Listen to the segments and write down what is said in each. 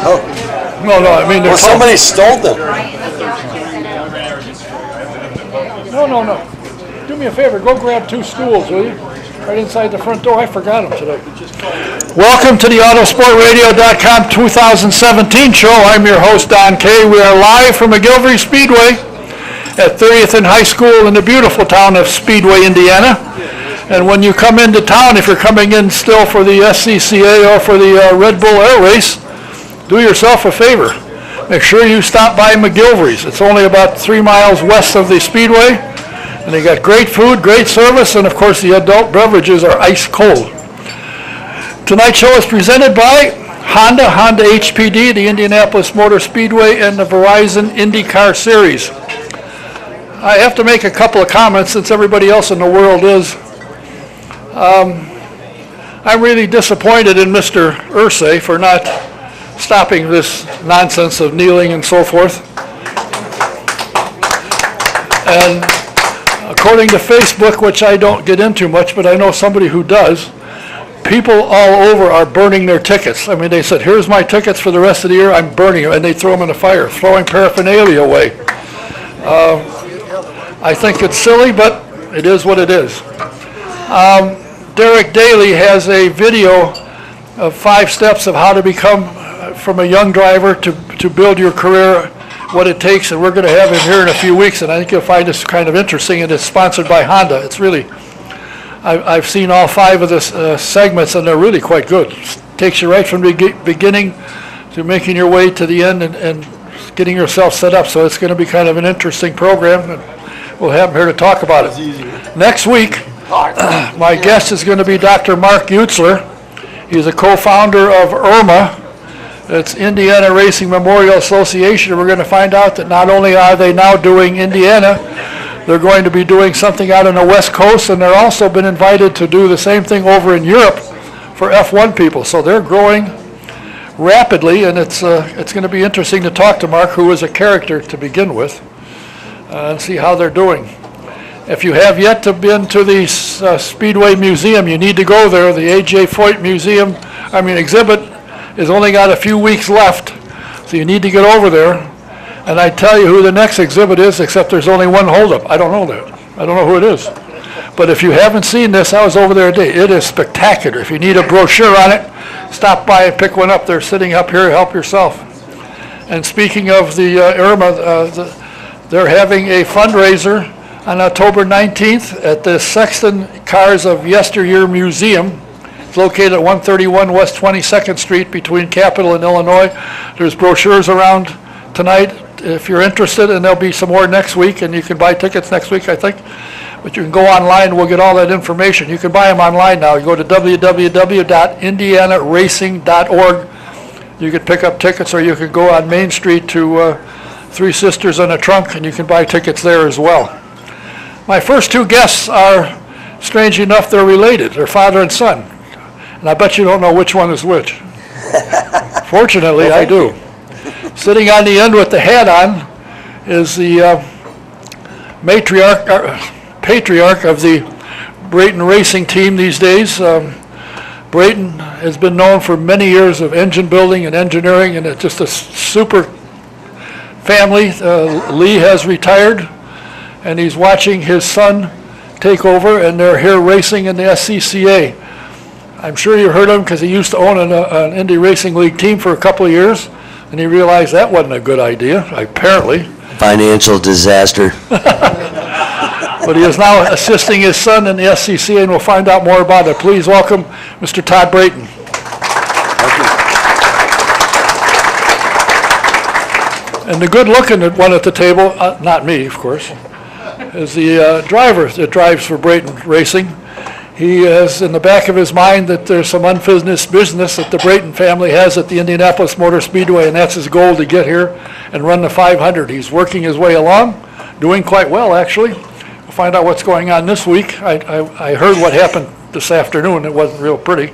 Oh. No, I mean, Well, somebody stole them. No. Do me a favor, go grab 2 stools, will you? Right inside the front door. I forgot them today. Welcome to the Autosportradio.com 2017 show. I'm your host, Don Kay. We are live from McGilvery Speedway at 30th and High School in the beautiful town of Speedway, Indiana. And when you come into town, if you're coming in still for the SCCA or for the Red Bull Air Race, do yourself a favor. Make sure you stop by McGilvery's. It's only about 3 miles west of the Speedway. And they got great food, great service, and of course the adult beverages are ice cold. Tonight's show is presented by Honda HPD, the Indianapolis Motor Speedway, and the Verizon IndyCar Series. I have to make a couple of comments since everybody else in the world is. I'm really disappointed in Mr. Irsay for not stopping this nonsense of kneeling and so forth. And according to Facebook, which I don't get into much, but I know somebody who does, people all over are burning their tickets. I mean, they said, here's my tickets for the rest of the year, I'm burning them, and they throw them in the fire, throwing paraphernalia away. I think it's silly, but it is what it is. Derek Daly has a video of 5 steps of how to become, from a young driver to build your career, what it takes, and we're going to have it here in a few weeks, and I think you'll find this kind of interesting, and it's sponsored by Honda. It's really, I've seen all 5 of the segments, and they're really quite good. It takes you right from the beginning to making your way to the end and getting yourself set up, so it's going to be kind of an interesting program, and we'll have him here to talk about it. Next week, my guest is going to be Dr. Mark Utzler. He's a co-founder of IRMA. It's Indiana Racing Memorial Association. We're going to find out that not only are they now doing Indiana, they're going to be doing something out on the West Coast, and they're also been invited to do the same thing over in Europe for F1 people. So they're growing rapidly, and it's going to be interesting to talk to Mark, who is a character to begin with, and see how they're doing. If you have yet to been to the Speedway Museum, you need to go there. The A.J. Foyt exhibit has only got a few weeks left, so you need to get over there. And I tell you who the next exhibit is, except there's only one holdup. I don't know that. I don't know who it is. But if you haven't seen this, I was over there today. It is spectacular. If you need a brochure on it, stop by and pick one up. They're sitting up here. Help yourself. And speaking of the IRMA, they're having a fundraiser on October 19th at the Sexton Cars of Yesteryear Museum. It's located at 131 West 22nd Street between Capitol and Illinois. There's brochures around tonight if you're interested, and there'll be some more next week, and you can buy tickets next week, I think. But you can go online, and we'll get all that information. You can buy them online now. You go to www.indianaracing.org. You can pick up tickets, or you can go on Main Street to Three Sisters on a Trunk, and you can buy tickets there as well. My first 2 guests are, strange enough, they're related. They're father and son. And I bet you don't know which one is which. Fortunately, I do. Sitting on the end with the hat on is the patriarch of the Brayton Racing team these days. Brayton has been known for many years of engine building and engineering, and it's just a super family. Lee has retired, and he's watching his son take over, and they're here racing in the SCCA. I'm sure you heard of him because he used to own an Indy Racing League team for a couple of years, and he realized that wasn't a good idea, apparently. Financial disaster. But he is now assisting his son in the SCCA, and we'll find out more about it. Please welcome Mr. Todd Brayton. Thank you. And the good-looking one at the table, not me, of course, is the driver that drives for Brayton Racing. He has in the back of his mind that there's some unfinished business that the Brayton family has at the Indianapolis Motor Speedway, and that's his goal, to get here and run the 500. He's working his way along, doing quite well, actually. We'll find out what's going on this week. I heard what happened this afternoon. It wasn't real pretty,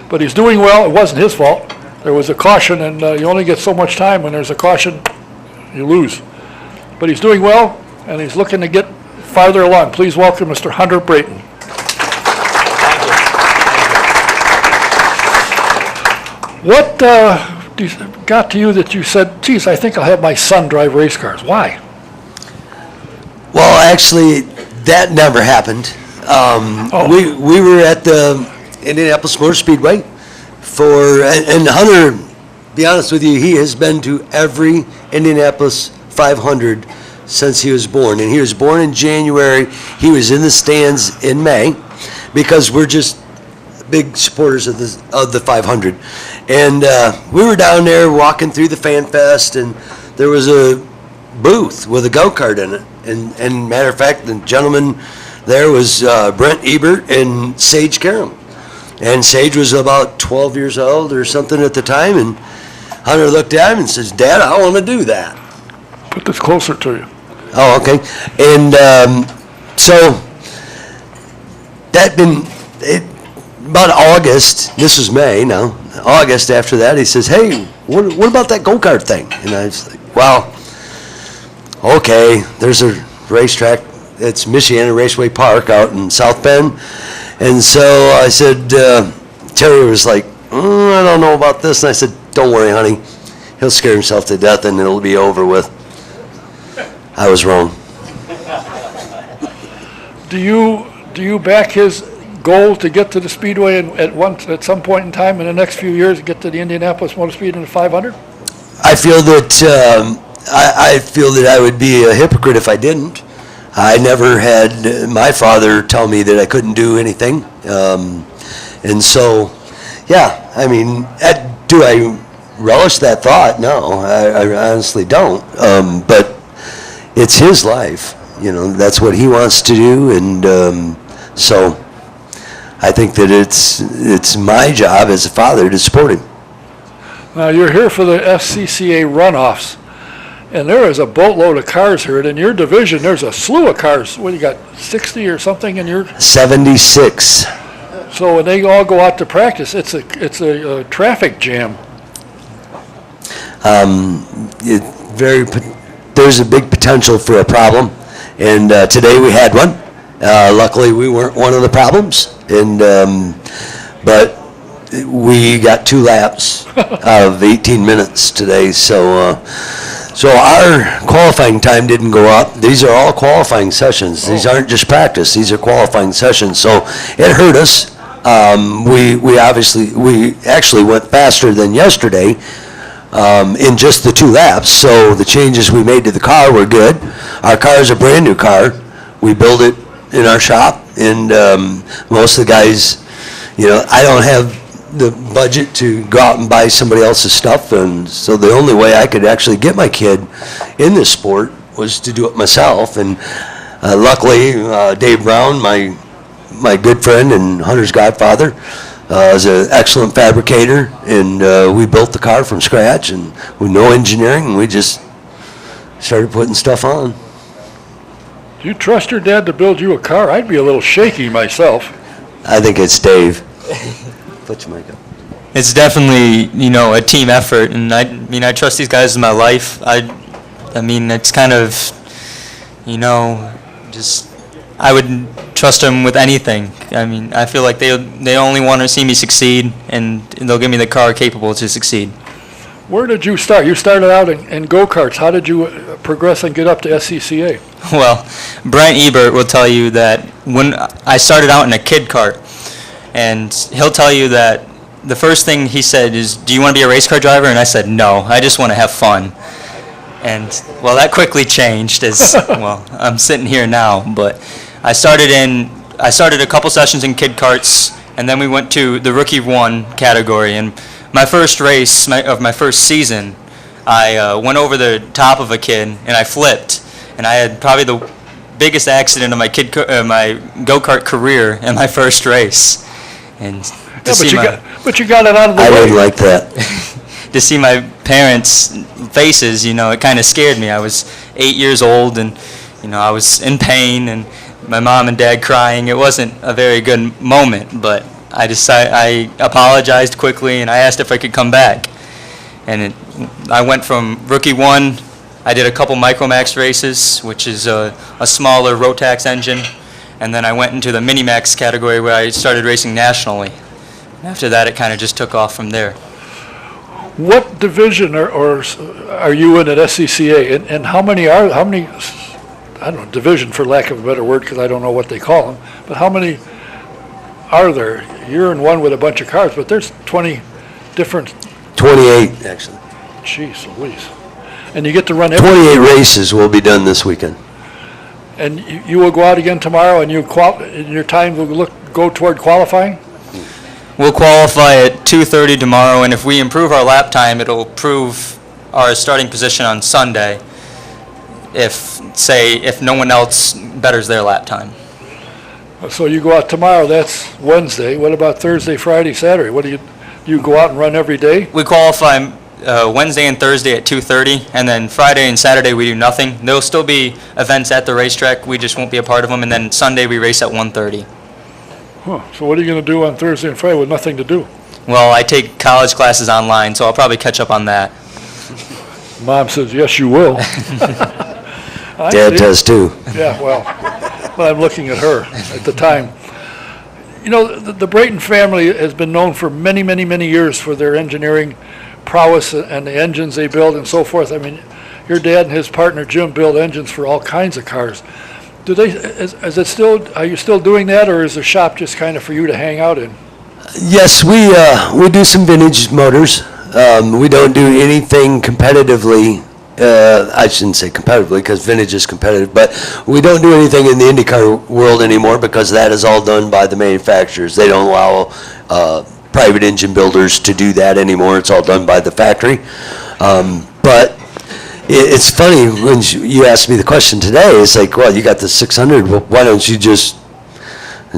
but he's doing well. It wasn't his fault. There was a caution, and you only get so much time. When there's a caution, you lose. But he's doing well, and he's looking to get farther along. Please welcome Mr. Hunter Brayton. What do got to you that you said, geez, I think I'll have my son drive race cars? Why? Well, actually, that never happened. We were at the Indianapolis Motor Speedway and Hunter, be honest with you, he has been to every Indianapolis 500 since he was born. And he was born in January. He was in the stands in May because we're just big supporters of the 500. And we were down there walking through the Fan Fest, and there was a booth with a go-kart in it. And matter of fact, the gentleman there was Brent Ebert and Sage Karam. And Sage was about 12 years old or something at the time, and Hunter looked at him and says, "Dad, I want to do that." Put this closer to you. Oh, okay. And so that been about August. This was May now. August after that, he says, "Hey, what about that go-kart thing?" And I was like, "Well, okay. There's a racetrack. It's Michiana Raceway Park out in South Bend." And so I said, Terry was like, "I don't know about this." And I said, "Don't worry, honey. He'll scare himself to death and it'll be over with." I was wrong. Do you back his goal to get to the Speedway and at some point in time in the next few years get to the Indianapolis Motor Speed in the 500? I feel that I feel that I would be a hypocrite if I didn't. I never had my father tell me that I couldn't do anything, and so, yeah. I mean, do I relish that thought? No, I honestly don't. But it's his life, That's what he wants to do, and so I think that it's my job as a father to support him. Now, you're here for the SCCA runoffs, and there is a boatload of cars here. And in your division, there's a slew of cars. What, you got 60 or something in your? 76. So when they all go out to practice, it's a traffic jam. There's a big potential for a problem, and today we had one. Luckily, we weren't one of the problems, but we got 2 laps out of 18 minutes today. So our qualifying time didn't go up. These are all qualifying sessions. These aren't just practice. These are qualifying sessions. So it hurt us. We actually went faster than yesterday. In just the 2 laps, so the changes we made to the car were good. Our car is a brand new car. We build it in our shop, and most of the guys, I don't have the budget to go out and buy somebody else's stuff, and so the only way I could actually get my kid in this sport was to do it myself. And luckily, Dave Brown, my good friend and Hunter's godfather, is an excellent fabricator, and we built the car from scratch, and with no engineering, and we just started putting stuff on. Do you trust your dad to build you a car? I'd be a little shaky myself. I think it's Dave. Put your mic up. It's definitely, a team effort, and I trust these guys in my life. I mean, it's kind of, I would trust them with anything. I mean, I feel like they only want to see me succeed, and they'll give me the car capable to succeed. Where did you start? You started out in go-karts. How did you progress and get up to SCCA? Well, Brent Ebert will tell you that when I started out in a kid kart, and he'll tell you that the first thing he said is, "Do you want to be a race car driver?" And I said, "No, I just want to have fun." And, well, that quickly changed as, well, I'm sitting here now, but I started a couple sessions in kid karts, and then we went to the Rookie 1 category. And my first race of my first season, I went over the top of a kid, and I flipped. And I had probably the biggest accident of my go-kart career in my first race. And but you got it out of the way. I didn't like that. To see my parents' faces, it kind of scared me. I was 8 years old, and, I was in pain, and my mom and dad crying. It wasn't a very good moment, but I apologized quickly, and I asked if I could come back. And I went from Rookie 1, I did a couple Micromax races, which is a smaller Rotax engine, and then I went into the Minimax category where I started racing nationally. And after that, it kind of just took off from there. What division are you in at SCCA, and how many, I don't know, division for lack of a better word, because I don't know what they call them, but how many are there? You're in one with a bunch of cars, but there's 20 different, 28, actually. geez Louise. And you get to run 28 races will be done this weekend. and you will go out again tomorrow, and and your time will go toward qualifying? We'll qualify at 2:30 tomorrow, and if we improve our lap time, it'll improve our starting position on Sunday if no one else betters their lap time. So you go out tomorrow, that's Wednesday. What about Thursday, Friday, Saturday? What do you go out and run every day? We qualify Wednesday and Thursday at 2:30, and then Friday and Saturday we do nothing. There'll still be events at the racetrack, we just won't be a part of them, and then Sunday we race at 1:30. Huh. So what are you going to do on Thursday and Friday with nothing to do? Well, I take college classes online, so I'll probably catch up on that. Mom says, yes, you will. Dad does too. Yeah, well, I'm looking at her at the time. You know, the Brayton family has been known for many, many, many years for their engineering prowess and the engines they build and so forth. I mean, your dad and his partner Jim build engines for all kinds of cars. Do they, is it still, are you still doing that, or is the shop just kind of for you to hang out in? Yes, we do some vintage motors. We don't do anything competitively. I shouldn't say competitively because vintage is competitive, but we don't do anything in the IndyCar world anymore because that is all done by the manufacturers. They don't allow private engine builders to do that anymore. It's all done by the factory. But it's funny when you asked me the question today. It's like, well, you got the 600. Well, why don't you just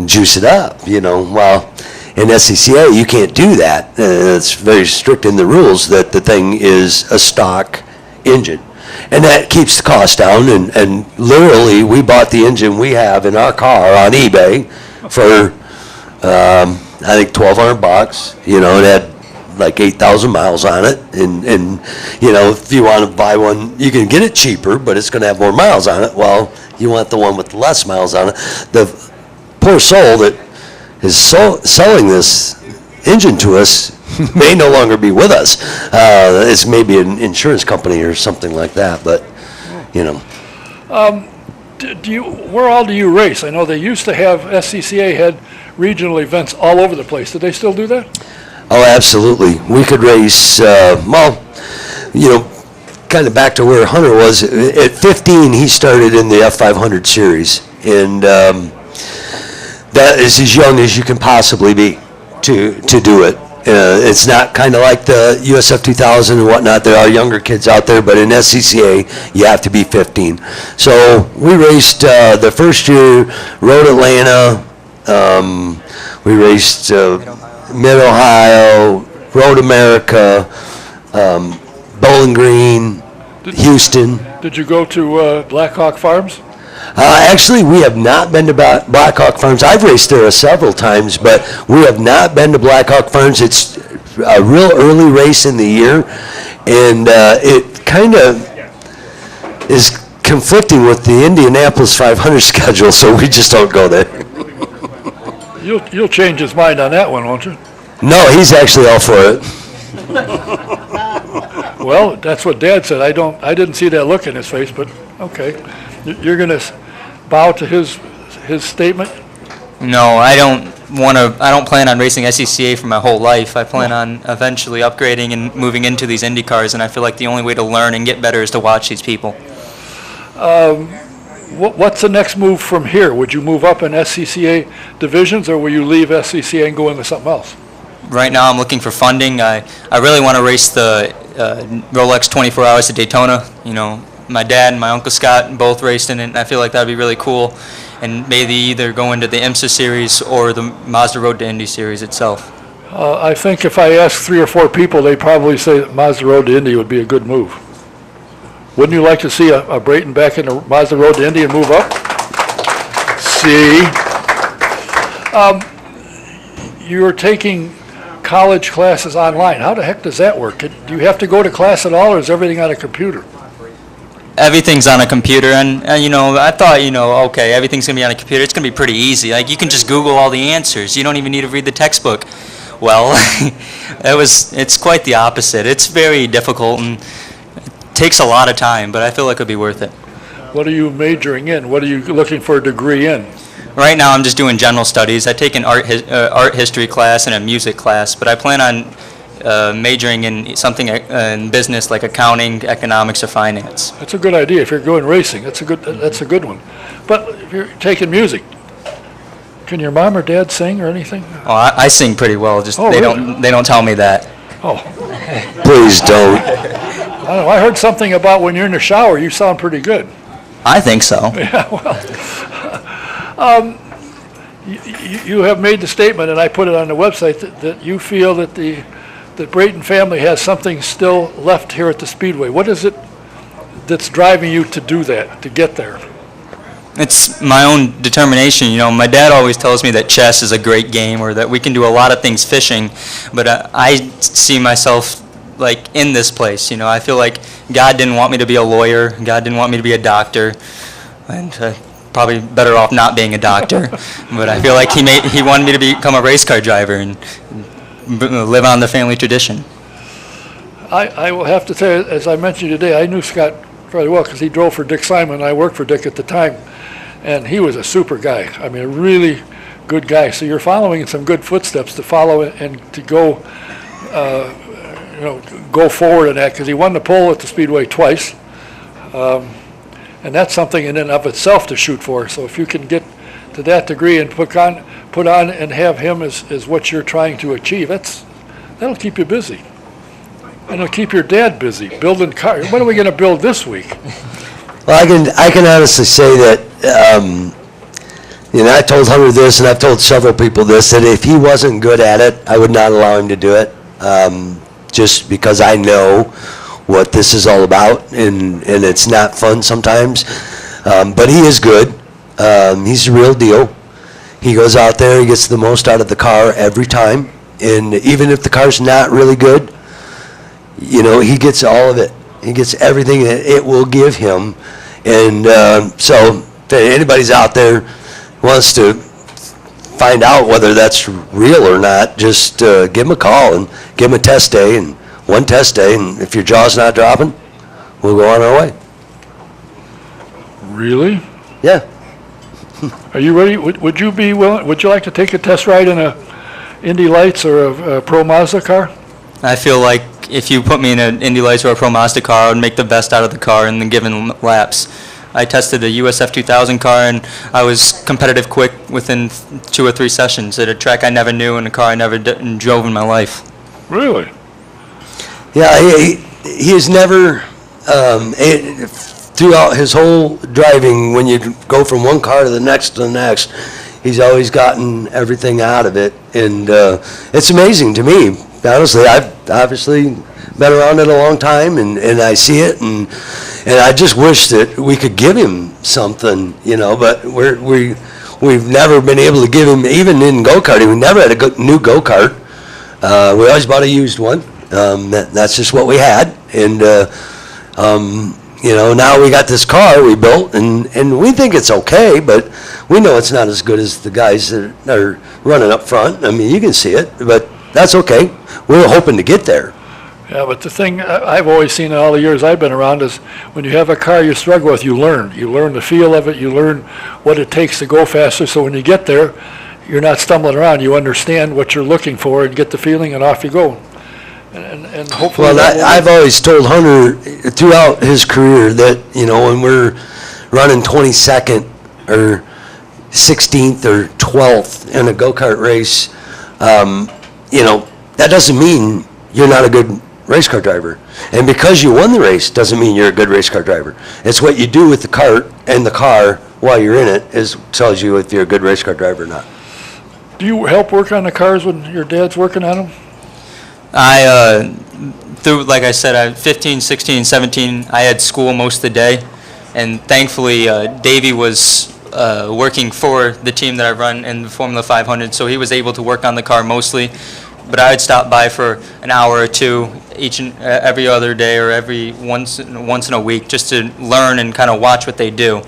juice it up? You know, well, in SCCA you can't do that. It's very strict in the rules that the thing is a stock engine, and that keeps the cost down. And literally, we bought the engine we have in our car on eBay for I think $1,200. You know, it had like 8,000 miles on it, and you know, if you want to buy one, you can get it cheaper, but it's going to have more miles on it. Well, you want the one with less miles on it. The poor soul that is selling this engine to us may no longer be with us. It's maybe an insurance company or something like that, but you know. Where all do you race? I know they used to have, SCCA had regional events all over the place. Do they still do that? Oh, absolutely. We could race, well, you know, kind of back to where Hunter was. At 15, he started in the F500 series, and that is as young as you can possibly be to do it. It's not kind of like the USF 2000 and whatnot. There are younger kids out there, but in SCCA, you have to be 15. So we raced the first year, Road Atlanta. We raced Mid-Ohio, Road America, Bowling Green, Houston. Did you go to Blackhawk Farms? Actually, we have not been to Blackhawk Farms. I've raced there several times, but we have not been to Blackhawk Farms. It's a real early race in the year, and it kind of is conflicting with the Indianapolis 500 schedule, so we just don't go there. You'll change his mind on that one, won't you? No, he's actually all for it. Well, that's what Dad said. I didn't see that look in his face, but okay. You're going to bow to his statement? No, I don't plan on racing SCCA for my whole life. I plan on eventually upgrading and moving into these Indy cars, and I feel like the only way to learn and get better is to watch these people. What's the next move from here? Would you move up in SCCA divisions, or will you leave SCCA and go into something else? Right now I'm looking for funding. I really want to race the Rolex 24 Hours to Daytona. You know, my dad and my Uncle Scott both raced in it, and I feel like that would be really cool. And maybe either go into the IMSA series or the Mazda Road to Indy series itself. I think if I ask 3 or 4 people, they'd probably say that Mazda Road to Indy would be a good move. Wouldn't you like to see a Brayton back in the Mazda Road to Indy and move up? See? You're taking college classes online. How the heck does that work? Do you have to go to class at all, or is everything on a computer? Everything's on a computer, and you know, I thought, you know, okay, everything's going to be on a computer. It's going to be pretty easy. Like, you can just Google all the answers. You don't even need to read the textbook. well. It's quite the opposite. It's very difficult and it takes a lot of time, but I feel like it'll be worth it. What are you majoring in? What are you looking for a degree in? Right now, I'm just doing general studies. I take an art history class and a music class, but I plan on majoring in something in business like accounting, economics, or finance. That's a good idea. If you're going racing, that's a good one. But if you're taking music, can your mom or dad sing or anything? Oh, I sing pretty well. Just Oh, they really? don't tell me that. Oh, Please don't. I don't know. I heard something about when you're in the shower, you sound pretty good. I think so. Yeah, well, you have made the statement, and I put it on the website, that you feel that the Brayton family has something still left here at the Speedway. What is it that's driving you to do that, to get there? It's my own determination. You know, my dad always tells me that chess is a great game or that we can do a lot of things fishing, but I see myself like in this place. You know, I feel like God didn't want me to be a lawyer. God didn't want me to be a doctor, and probably better off not being a doctor. But I feel like he wanted me to become a race car driver and live on the family tradition. I will have to tell you, as I mentioned today, I knew Scott fairly well because he drove for Dick Simon, and I worked for Dick at the time, and he was a super guy. I mean, a really good guy. So you're following in some good footsteps to follow and to go, go forward in that, because he won the pole at the Speedway twice, and that's something in and of itself to shoot for. So if you can get to that degree and put on and have him as what you're trying to achieve, that'll keep you busy. And it'll keep your dad busy building cars. What are we going to build this week? Well, I can honestly say that, I told Hunter this, and I've told several people this, that if he wasn't good at it, I would not allow him to do it, just because I know what this is all about, and it's not fun sometimes. But he is good. He's the real deal. He goes out there, he gets the most out of the car every time, and even if the car's not really good, he gets all of it. He gets everything that it will give him. And so if anybody's out there who wants to find out whether that's real or not, just give him a call and give him a test day, and one test day, and if your jaw's not dropping, we'll go on our way. Really? Yeah. Are you ready? Would you be willing? Would you like to take a test ride in a Indy Lights or a Pro Mazda car? I feel like if you put me in an Indy Lights or a Pro Mazda car, I would make the best out of the car in the given laps. I tested a USF 2000 car, and I was competitive quick within 2 or 3 sessions at a track I never knew and a car I never drove in my life. Really? Yeah, he has never, throughout his whole driving, when you go from one car to the next, he's always gotten everything out of it. And it's amazing to me. Honestly, I've obviously been around it a long time, and I see it, and I just wish that we could give him something, but we've never been able to give him, even in go-karting, we never had a new go-kart. We always bought a used one. That's just what we had, and now we got this car we built, and we think it's okay, but we know it's not as good as the guys that are running up front. I mean, you can see it, but that's okay. We're hoping to get there. Yeah, but the thing I've always seen in all the years I've been around is when you have a car you struggle with, you learn. You learn the feel of it. You learn what it takes to go faster. So when you get there, you're not stumbling around. You understand what you're looking for and get the feeling, and off you go. And hopefully. Well, I've always told Hunter throughout his career that when we're running 22nd or 16th or 12th in a go-kart race, that doesn't mean you're not a good race car driver. And because you won the race doesn't mean you're a good race car driver. It's what you do with the cart and the car while you're in it tells you if you're a good race car driver or not. Do you help work on the cars when your dad's working on them? Like I said, 15, 16, 17, I had school most of the day. And thankfully, Davey was working for the team that I run in the Formula 500, so he was able to work on the car mostly. But I would stop by for an hour or two each and every other day, or every once in a week, just to learn and kind of watch what they do.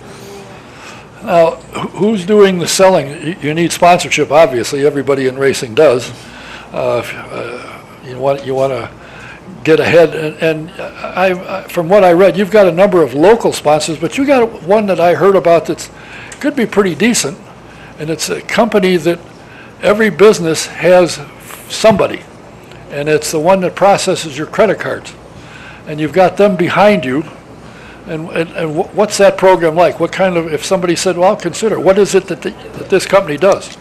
Now, who's doing the selling? You need sponsorship, obviously. Everybody in racing does. You want to get ahead. And from what I read, you've got a number of local sponsors, but you got one that I heard about that's could be pretty decent, and it's a company that every business has somebody, and it's the one that processes your credit cards, and you've got them behind you. And what's that program like? What kind of, if somebody said, well, I'll consider, what is it that this company does?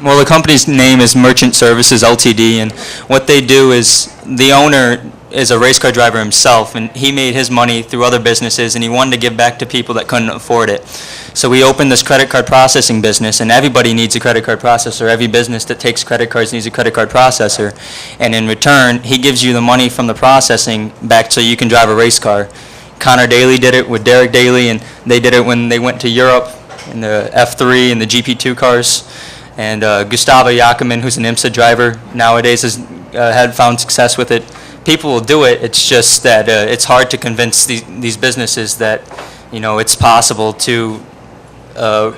Well, the company's name is Merchant Services Ltd., and what they do is the owner is a race car driver himself, and he made his money through other businesses, and he wanted to give back to people that couldn't afford it. So we opened this credit card processing business, and everybody needs a credit card processor. Every business that takes credit cards needs a credit card processor, and in return, he gives you the money from the processing back so you can drive a race car. Connor Daly did it with Derek Daly, and they did it when they went to Europe in the F3 and the GP2 cars. And Gustavo Yakiman, who's an IMSA driver nowadays, has had found success with it. People will do it. It's just that it's hard to convince these businesses that, you know, it's possible to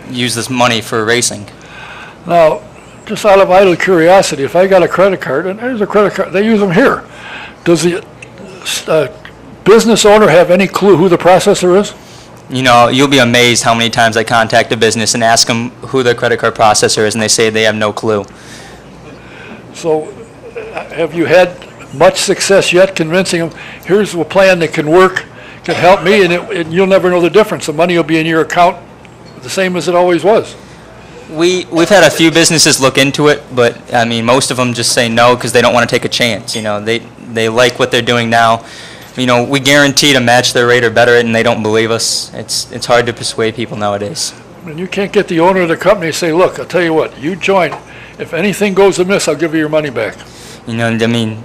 use this money for racing. Now, just out of idle curiosity, if I got a credit card, and there's a credit card, they use them here. Does the business owner have any clue who the processor is? You know, you'll be amazed how many times I contact a business and ask them who their credit card processor is, and they say they have no clue. So have you had much success yet convincing them, here's a plan that can work, can help me, and you'll never know the difference. The money will be in your account the same as it always was. We've had a few businesses look into it, but I mean, most of them just say no because they don't want to take a chance. You know, they like what they're doing now. You know, we guarantee to match their rate or better it, and they don't believe us. It's hard to persuade people nowadays. And you can't get the owner of the company to say, look, I'll tell you what, you join. If anything goes amiss, I'll give you your money back. You know, I mean,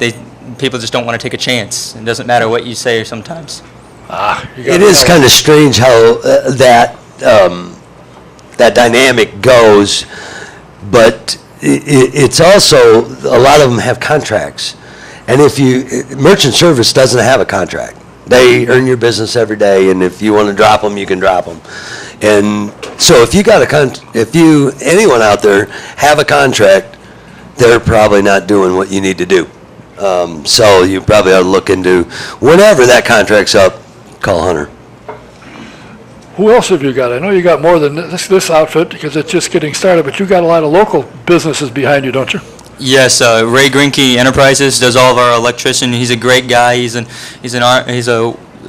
people just don't want to take a chance. It doesn't matter what you say sometimes. It is kind of strange how that dynamic goes, but it's also, a lot of them have contracts. And Merchant Service doesn't have a contract. They earn your business every day, and if you want to drop them, you can drop them. And so if you got anyone out there have a contract, they're probably not doing what you need to do. So you probably ought to look into, whenever that contract's up, call Hunter. Who else have you got? I know you got more than this outfit because it's just getting started, but you got a lot of local businesses behind you, don't you? Yes, Ray Grinke Enterprises does all of our electrician. He's a great guy. He's a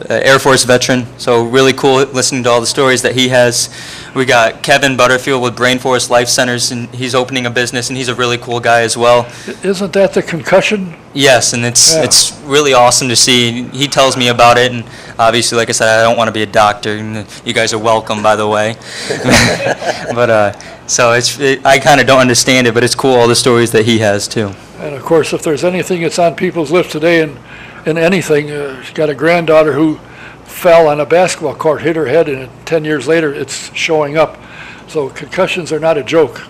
Air Force veteran, so really cool listening to all the stories that he has. We got Kevin Butterfield with Brain Forest Life Centers, and he's opening a business, and he's a really cool guy as well. Isn't that the concussion? Yes, and it's really awesome to see. He tells me about it, and obviously, like I said, I don't want to be a doctor, and you guys are welcome, by the way. But so I kind of don't understand it, but it's cool all the stories that he has too. And of course, if there's anything that's on people's lips today, and anything, she's got a granddaughter who fell on a basketball court, hit her head, and 10 years later, it's showing up. So concussions are not a joke.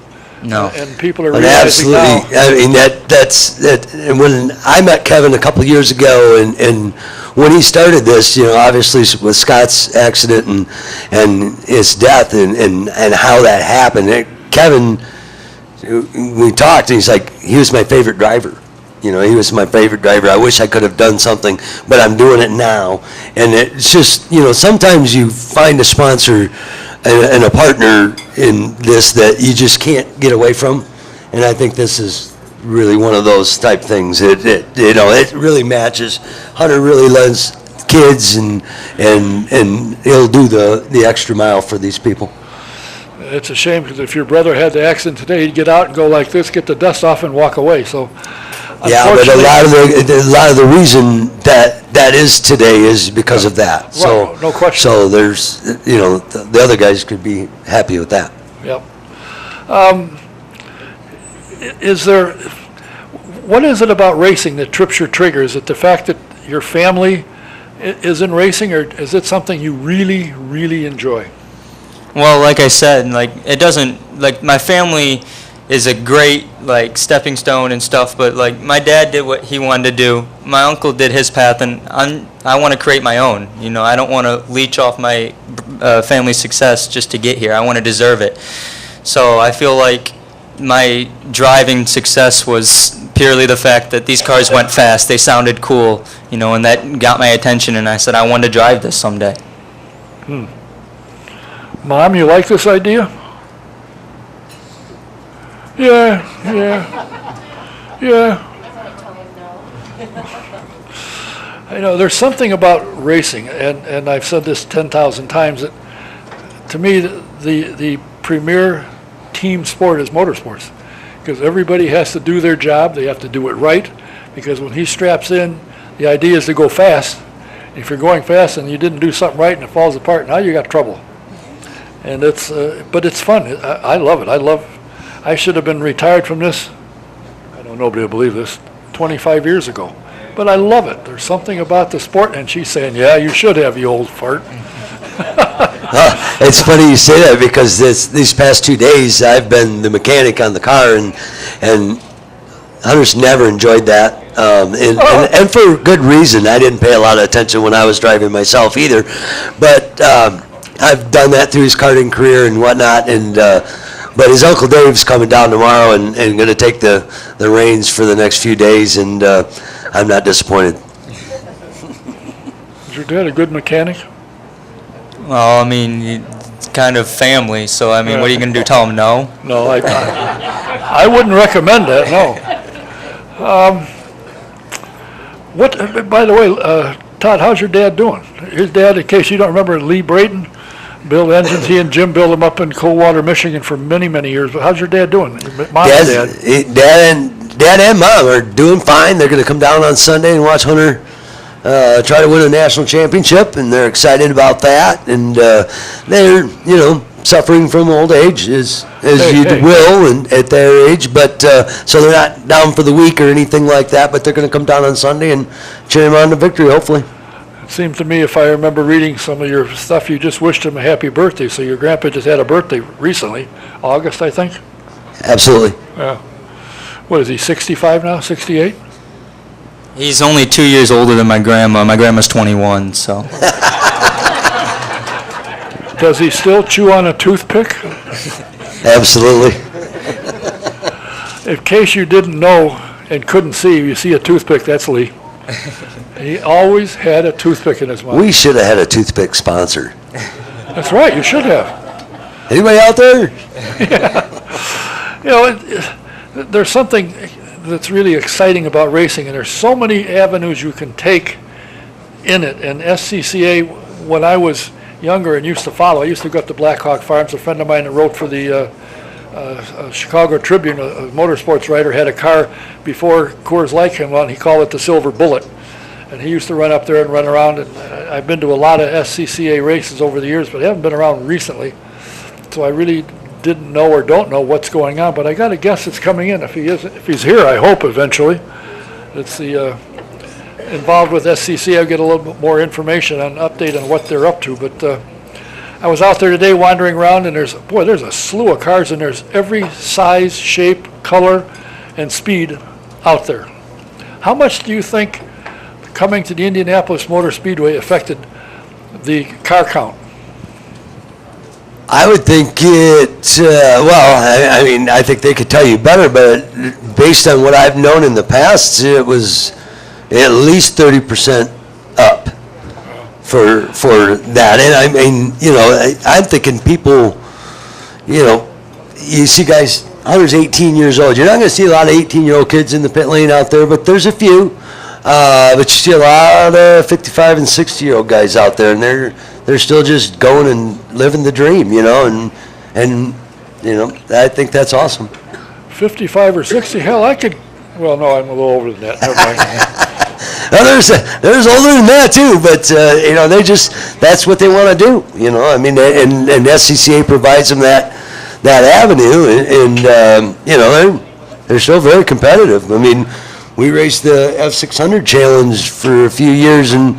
No. And people are But realizing absolutely, now. I mean, that. And when I met Kevin a couple of years ago, and when he started this, you know, obviously with Scott's accident and his death and how that happened, Kevin, we talked, and he's like, he was my favorite driver. You know, he was my favorite driver. I wish I could have done something, but I'm doing it now. And it's just, you know, sometimes you find a sponsor and a partner in this that you just can't get away from. And I think this is really one of those type things. It really matches. Hunter really loves kids, and he'll do the extra mile for these people. It's a shame because if your brother had the accident today, he'd get out and go like this, get the dust off, and walk away. So, yeah, but a lot of the reason that is today is because of that. So, no question. So there's, you know, the other guys could be happy with that. Yep. What is it about racing that trips your trigger? Is it the fact that your family is in racing, or is it something you really, really enjoy? Well, like I said, it doesn't, my family is a great, stepping stone and stuff, but, my dad did what he wanted to do. My uncle did his path, and I want to create my own. You know, I don't want to leech off my family's success just to get here. I want to deserve it. So I feel like my driving success was purely the fact that these cars went fast. They sounded cool, and that got my attention, and I said, I want to drive this someday. Mom, you like this idea? Yeah. There's something about racing, and I've said this 10,000 times, that to me, the premier team sport is motorsports, because everybody has to do their job. They have to do it right, because when he straps in, the idea is to go fast. If you're going fast and you didn't do something right and it falls apart, now you got trouble. And but it's fun. I love it. I should have been retired from this, I know nobody will believe this, 25 years ago. But I love it. There's something about the sport, and she's saying, yeah, you should have, you old fart. It's funny you say that, because these past 2 days, I've been the mechanic on the car, and Hunter's never enjoyed that, and for good reason. I didn't pay a lot of attention when I was driving myself either, but I've done that through his karting career and whatnot, and but his Uncle Dave's coming down tomorrow and going to take the reins for the next few days, and I'm not disappointed. Is your dad a good mechanic? Well, it's kind of family, so what are you going to do, tell him no? No, I wouldn't recommend that, no. By the way, Todd, how's your dad doing? His dad, in case you don't remember, Lee Brayton, built engines. He and Jim built them up in Coldwater, Michigan for many, many years. But how's your dad doing? Mom and Dad and Mom are doing fine. They're going to come down on Sunday and watch Hunter try to win a national championship, and they're excited about that. And they're, suffering from old age, as you will, and at their age. But so they're not down for the week or anything like that. But they're going to come down on Sunday and cheer him on to victory, hopefully. It seems to me, if I remember reading some of your stuff, you just wished him a happy birthday. So your grandpa just had a birthday recently, August, I think. Absolutely. Yeah. What is he, 65 now, 68? He's only 2 years older than my grandma. My grandma's 21, so. Does he still chew on a toothpick? Absolutely. In case you didn't know and couldn't see, you see a toothpick, that's Lee. He always had a toothpick in his mouth. We should have had a toothpick sponsor. That's right, you should have. Anybody out there? Yeah. There's something that's really exciting about racing, and there's so many avenues you can take in it. And SCCA, when I was younger and used to follow, I used to go up to Black Hawk Farms. A friend of mine that wrote for the Chicago Tribune, a motorsports writer, had a car before Coors Light came on. He called it the Silver Bullet. And he used to run up there and run around. And I've been to a lot of SCCA races over the years, but I haven't been around recently. So I really didn't know or don't know what's going on. But I got to guess it's coming in. If he's here, I hope eventually. It's the involved with SCCA. I'll get a little bit more information on update on what they're up to. But I was out there today wandering around, and there's a slew of cars, and there's every size, shape, color, and speed out there. How much do you think coming to the Indianapolis Motor Speedway affected the car count? I would think I think they could tell you better, but based on what I've known in the past, it was at least 30% up for that. And I'm thinking people, you see guys, Hunter's 18 years old. You're not going to see a lot of 18-year-old kids in the pit lane out there, but there's a few. But you see a lot of 55 and 60-year-old guys out there, and they're still just going and living the dream, and I think that's awesome. 55 or 60, hell, I could. Well, no, I'm a little older than that. Never mind. Well, there's older than that too, but they that's what they want to do, and SCCA provides them that avenue, and they're still very competitive. We raced the F600 Challenge for a few years, and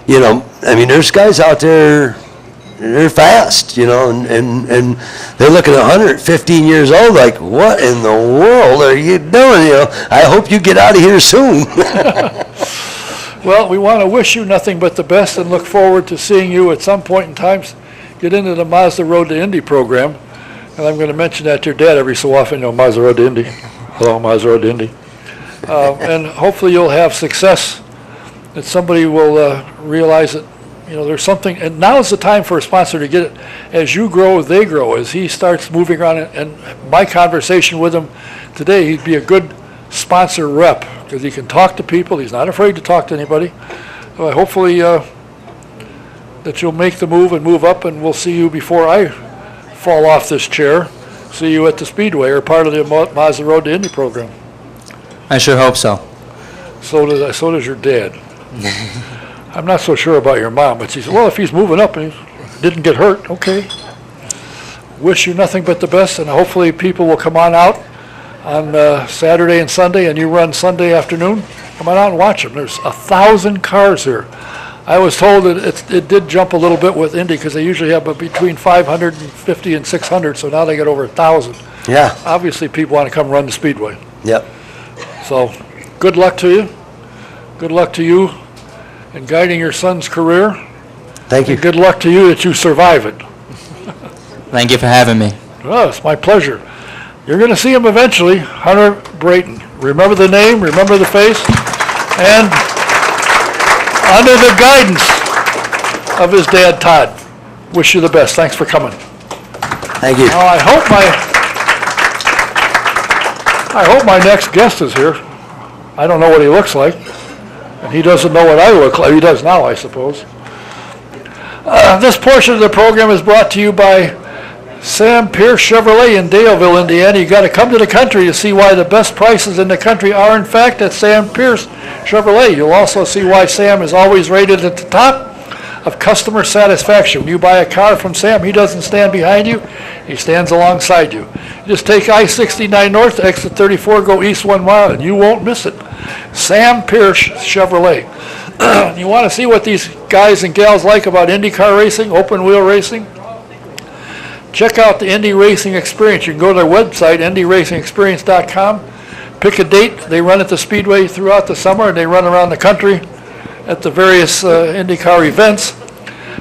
there's guys out there, they're fast, and they're looking at 115 years old, like, what in the world are you doing? I hope you get out of here soon. Well, we want to wish you nothing but the best and look forward to seeing you at some point in time get into the Mazda Road to Indy program. And I'm going to mention that to your dad every so often, Maserati Indy. Hello, Maserati Indy. And hopefully you'll have success, that somebody will realize that, there's something, and now is the time for a sponsor to get it. As you grow, they grow. As he starts moving around, and my conversation with him today, he'd be a good sponsor rep, because he can talk to people. He's not afraid to talk to anybody. So hopefully that you'll make the move and move up, and we'll see you before I fall off this chair. See you at the Speedway, or part of the Mazda Road to Indy program. I sure hope so. So does your dad. I'm not so sure about your mom, but she said, well, if he's moving up and he didn't get hurt, okay. Wish you nothing but the best, and hopefully people will come on out on Saturday and Sunday, and you run Sunday afternoon. Come on out and watch them. There's 1,000 cars here. I was told that it did jump a little bit with Indy, because they usually have between 550 and 600, so now they get over 1,000. Yeah. Obviously, people want to come run the Speedway. Yep. So, good luck to you. Good luck to you in guiding your son's career. Thank you. And good luck to you that you survive it. Thank you for having me. Oh, it's my pleasure. You're going to see him eventually, Hunter Brayton. Remember the name, remember the face, and under the guidance of his dad, Todd. Wish you the best. Thanks for coming. Thank you. Now, I hope my next guest is here. I don't know what he looks like, and he doesn't know what I look like. He does now, I suppose. This portion of the program is brought to you by Sam Pierce Chevrolet in Daleville, Indiana. You got to come to the country to see why the best prices in the country are, in fact, at Sam Pierce Chevrolet. You'll also see why Sam is always rated at the top of customer satisfaction. When you buy a car from Sam, he doesn't stand behind you, he stands alongside you. Just take I-69 north, exit 34, go east 1 mile, and you won't miss it. Sam Pierce Chevrolet. You want to see what these guys and gals like about IndyCar racing, open wheel racing? Check out the Indy Racing Experience. You can go to their website, indyracingexperience.com. Pick a date. They run at the Speedway throughout the summer, and they run around the country at the various IndyCar events.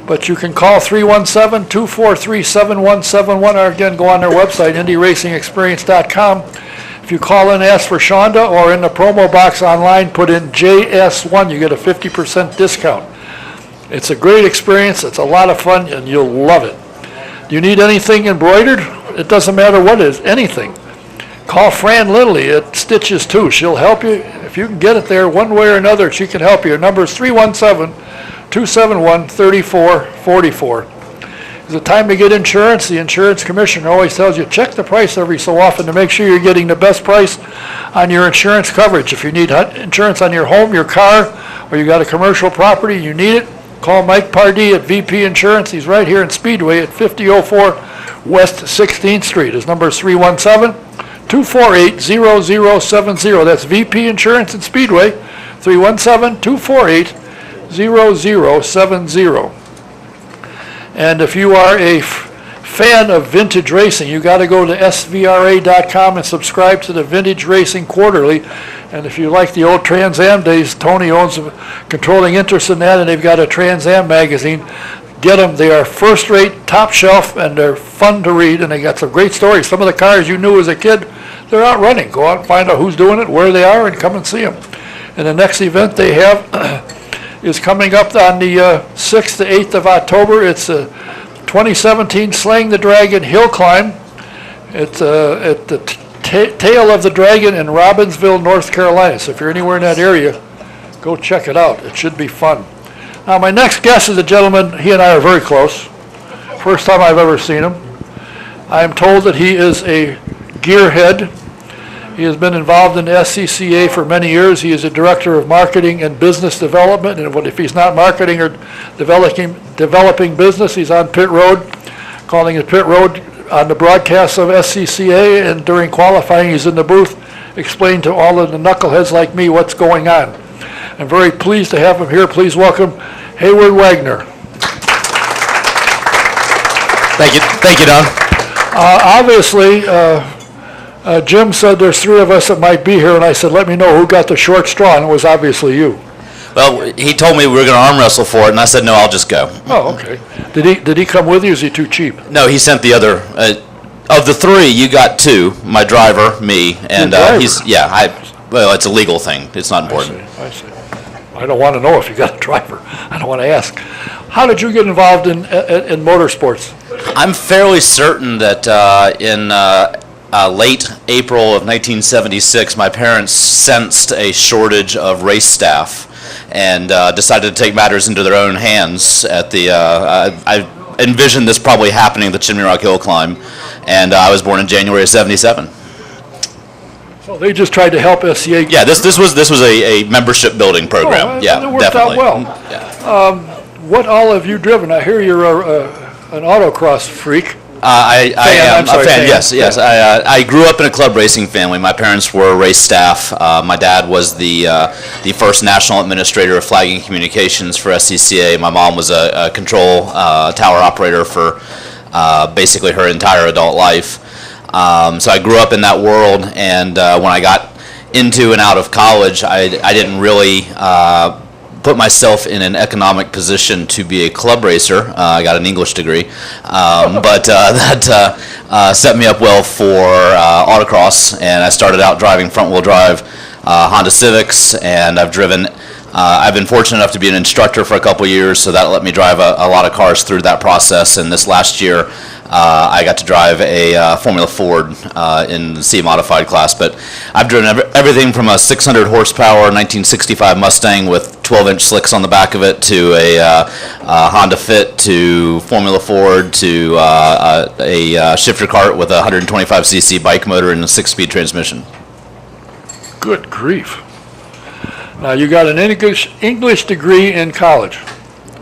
But you can call 317-243-7171, or again, go on their website, indyracingexperience.com. If you call in and ask for Shonda, or in the promo box online, put in JS1, you get a 50% discount. It's a great experience. It's a lot of fun, and you'll love it. Do you need anything embroidered? It doesn't matter what it is, anything. Call Fran Lindley at Stitches 2. She'll help you. If you can get it there one way or another, she can help you. Her number is 317-271-3444. It's the time to get insurance. The insurance commissioner always tells you, check the price every so often to make sure you're getting the best price on your insurance coverage. If you need insurance on your home, your car, or you got a commercial property, you need it, call Mike Pardee at VP Insurance. He's right here in Speedway at 5004 West 16th Street. His number is 317-248-0070. That's VP Insurance in Speedway, 317-248-0070. And if you are a fan of vintage racing, you got to go to svra.com and subscribe to the Vintage Racing Quarterly. And if you like the old Trans Am days, Tony owns a controlling interest in that, and they've got a Trans Am magazine. Get them. They are first-rate, top shelf, and they're fun to read, and they got some great stories. Some of the cars you knew as a kid, they're out running. Go out and find out who's doing it, where they are, and come and see them. And the next event they have is coming up on the 6th to 8th of October. It's a 2017 Slaying the Dragon Hill Climb. It's at the Tail of the Dragon in Robbinsville, North Carolina. So if you're anywhere in that area, go check it out. It should be fun. Now, my next guest is a gentleman, he and I are very close. First time I've ever seen him. I am told that he is a gearhead. He has been involved in the SCCA for many years. He is a director of marketing and business development. And if he's not marketing or developing business, he's on pit road, calling it pit road on the broadcasts of SCCA. And during qualifying, he's in the booth explaining to all of the knuckleheads like me what's going on. I'm very pleased to have him here. Please welcome Hayward Wagner. Thank you, Don. Obviously, Jim said there's three of us that might be here, and I said, let me know who got the short straw, and it was obviously you. Well, he told me we were going to arm wrestle for it, and I said, no, I'll just go. Oh, okay. Did he come with you, or is he too cheap? No, he sent the other Of the three, you got two, my driver, me, and driver? well, it's a legal thing. It's not important. I see. I don't want to know if you got a driver. I don't want to ask. How did you get involved in motorsports? I'm fairly certain that in late April of 1976, my parents sensed a shortage of race staff and decided to take matters into their own hands at the, I envisioned this probably happening at the Chimney Rock Hill Climb, and I was born in January of 77. So they just tried to help SCA. Yeah, this was a membership building program. Oh, Yeah, it worked definitely. out well. Yeah. What all have you driven? I hear you're an autocross freak. I am I'm sorry, a fan. fan. Yes, yes. I grew up in a club racing family. My parents were race staff. My dad was the first national administrator of flagging communications for SCCA. My mom was a control tower operator for basically her entire adult life. So I grew up in that world, and when I got into and out of college, I didn't really put myself in an economic position to be a club racer. I got an English degree, but that set me up well for autocross, and I started out driving front-wheel drive Honda Civics, and I've been fortunate enough to be an instructor for a couple years, so that let me drive a lot of cars through that process. And this last year, I got to drive a Formula Ford in the C modified class. But I've driven everything from a 600 horsepower 1965 Mustang with 12-inch slicks on the back of it to a Honda Fit to Formula Ford to a shifter cart with a 125cc bike motor and a 6-speed transmission. Good grief. Now, you got an English degree in college.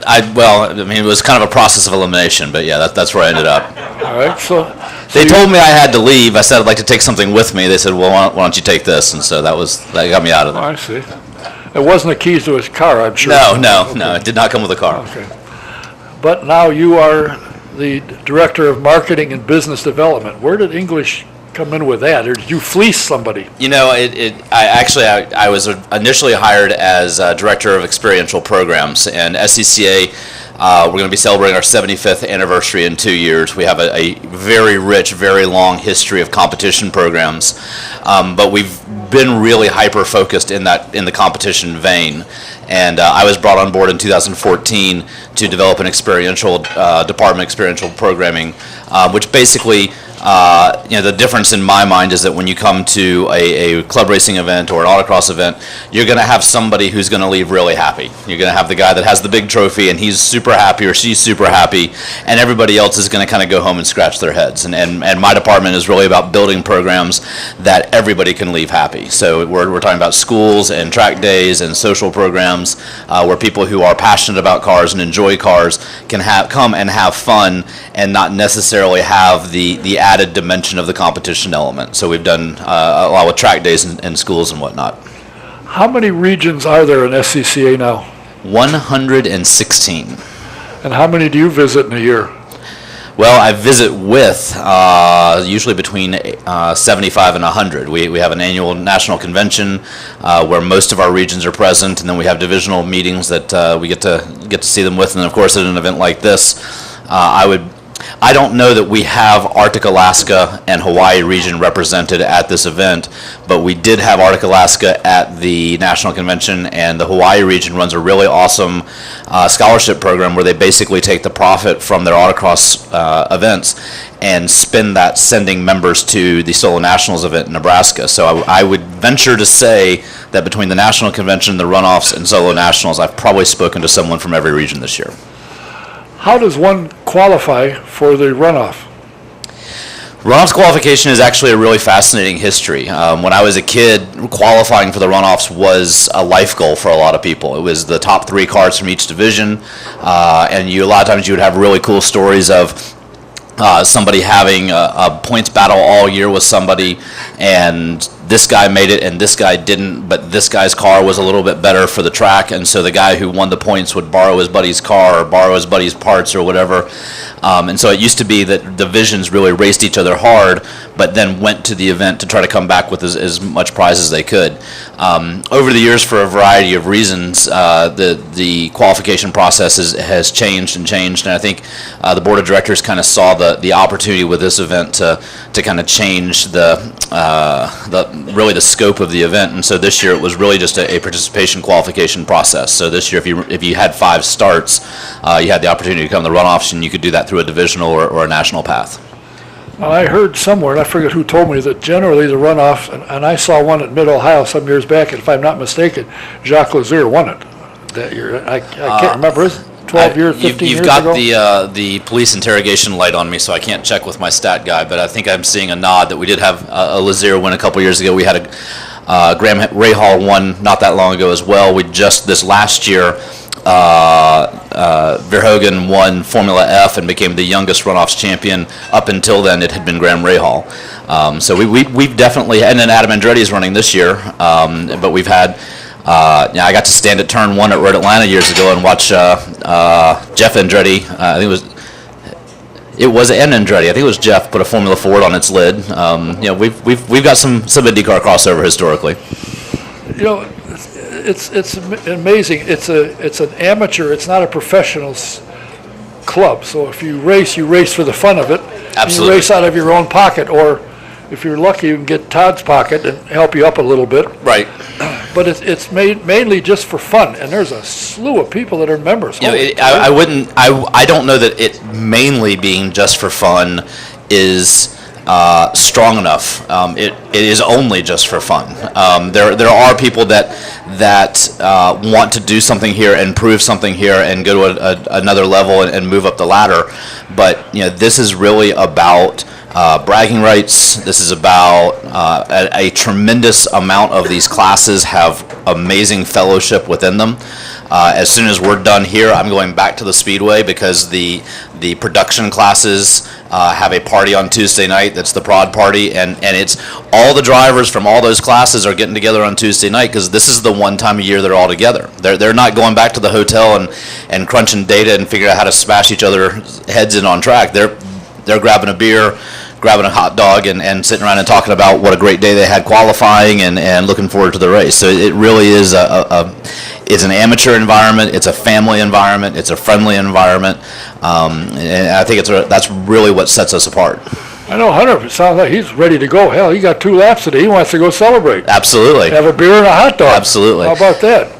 It was kind of a process of elimination, but yeah, that's where I ended up. All right, so They told me I had to leave. I said I'd like to take something with me. They said, well, why don't you take this? And so that got me out of there. I see. It wasn't the keys to his car, I'm sure. No, it did not come with a car. Okay. But now you are the Director of Marketing and Business Development. Where did English come in with that, or did you fleece somebody? You know, I was initially hired as Director of Experiential Programs, and SCCA, we're going to be celebrating our 75th anniversary in 2 years. We have a very rich, very long history of competition programs, but we've been really hyper-focused in the competition vein. And I was brought on board in 2014 to develop an experiential department, experiential programming, which basically the difference in my mind is that when you come to a club racing event or an autocross event, you're going to have somebody who's going to leave really happy. You're going to have the guy that has the big trophy and he's super happy or she's super happy, and everybody else is going to kind of go home and scratch their heads. And my department is really about building programs that everybody can leave happy. So we're talking about schools and track days and social programs where people who are passionate about cars and enjoy cars can come and have fun and not necessarily have the added dimension of the competition element. So we've done a lot with track days in schools and whatnot. How many regions are there in SCCA now? 116. And how many do you visit in a year? Well, I visit with usually between 75 and 100. We have an annual national convention where most of our regions are present, and then we have divisional meetings that we get to see them with. And of course, at an event like this, I don't know that we have Arctic Alaska and Hawaii region represented at this event, but we did have Arctic Alaska at the National Convention, and the Hawaii region runs a really awesome scholarship program where they basically take the profit from their autocross events and spend that sending members to the Solo Nationals event in Nebraska. So I would venture to say that between the National Convention, the runoffs, and Solo Nationals, I've probably spoken to someone from every region this year. How does one qualify for the runoff? Runoffs qualification is actually a really fascinating history. When I was a kid, qualifying for the runoffs was a life goal for a lot of people. It was the top 3 cars from each division, and a lot of times you would have really cool stories of somebody having a points battle all year with somebody, and this guy made it and this guy didn't, but this guy's car was a little bit better for the track, and so the guy who won the points would borrow his buddy's car or borrow his buddy's parts or whatever. And so it used to be that divisions really raced each other hard, but then went to the event to try to come back with as much prize as they could. Over the years, for a variety of reasons, the qualification process has changed, and I think the board of directors kind of saw the opportunity with this event to kind of change really the scope of the event. And so this year it was really just a participation qualification process. So this year, if you had 5 starts, you had the opportunity to come to the runoffs, and you could do that through a divisional or a national path. Well, I heard somewhere, and I forget who told me, that generally the runoff, and I saw one at Mid-Ohio some years back, and if I'm not mistaken, Jacques Lazier won it that year. I can't remember, is it 12 years, 15 years ago? You've got the police interrogation light on me, so I can't check with my stat guy, but I think I'm seeing a nod that we did have a Lazier win a couple years ago. We had a Graham Rahal won not that long ago as well. We just, this last year, Verhoeven won Formula F and became the youngest runoffs champion. Up until then, it had been Graham Rahal. So we've definitely, and then Adam Andretti is running this year, but we've had, I got to stand at turn 1 at Road Atlanta years ago and watch Jeff Andretti, I think it was Andretti, I think it was Jeff, put a Formula Ford on its lid. We've got some IndyCar crossover historically. It's amazing. It's an amateur. It's not a professional club. So if you race for the fun of it. Absolutely. You race out of your own pocket, or if you're lucky, you can get Todd's pocket and help you up a little bit. Right. But it's mainly just for fun, and there's a slew of people that are members. I don't know that it mainly being just for fun is strong enough. It is only just for fun. There are people that want to do something here and prove something here and go to another level and move up the ladder. But this is really about bragging rights. This is about a tremendous amount of these classes have amazing fellowship within them. As soon as we're done here, I'm going back to the Speedway because the production classes have a party on Tuesday night. That's the prod party, and it's all the drivers from all those classes are getting together on Tuesday night because this is the one time a year they're all together. They're not going back to the hotel and crunching data and figuring out how to smash each other's heads in on track. They're grabbing a beer, grabbing a hot dog, and sitting around and talking about what a great day they had qualifying and looking forward to the race. So it really is it's an amateur environment, it's a family environment, it's a friendly environment, and I think that's really what sets us apart. I know Hunter, it sounds like he's ready to go. Hell, he got 2 laps today. He wants to go celebrate. Absolutely. Have a beer and a hot dog. Absolutely. How about that?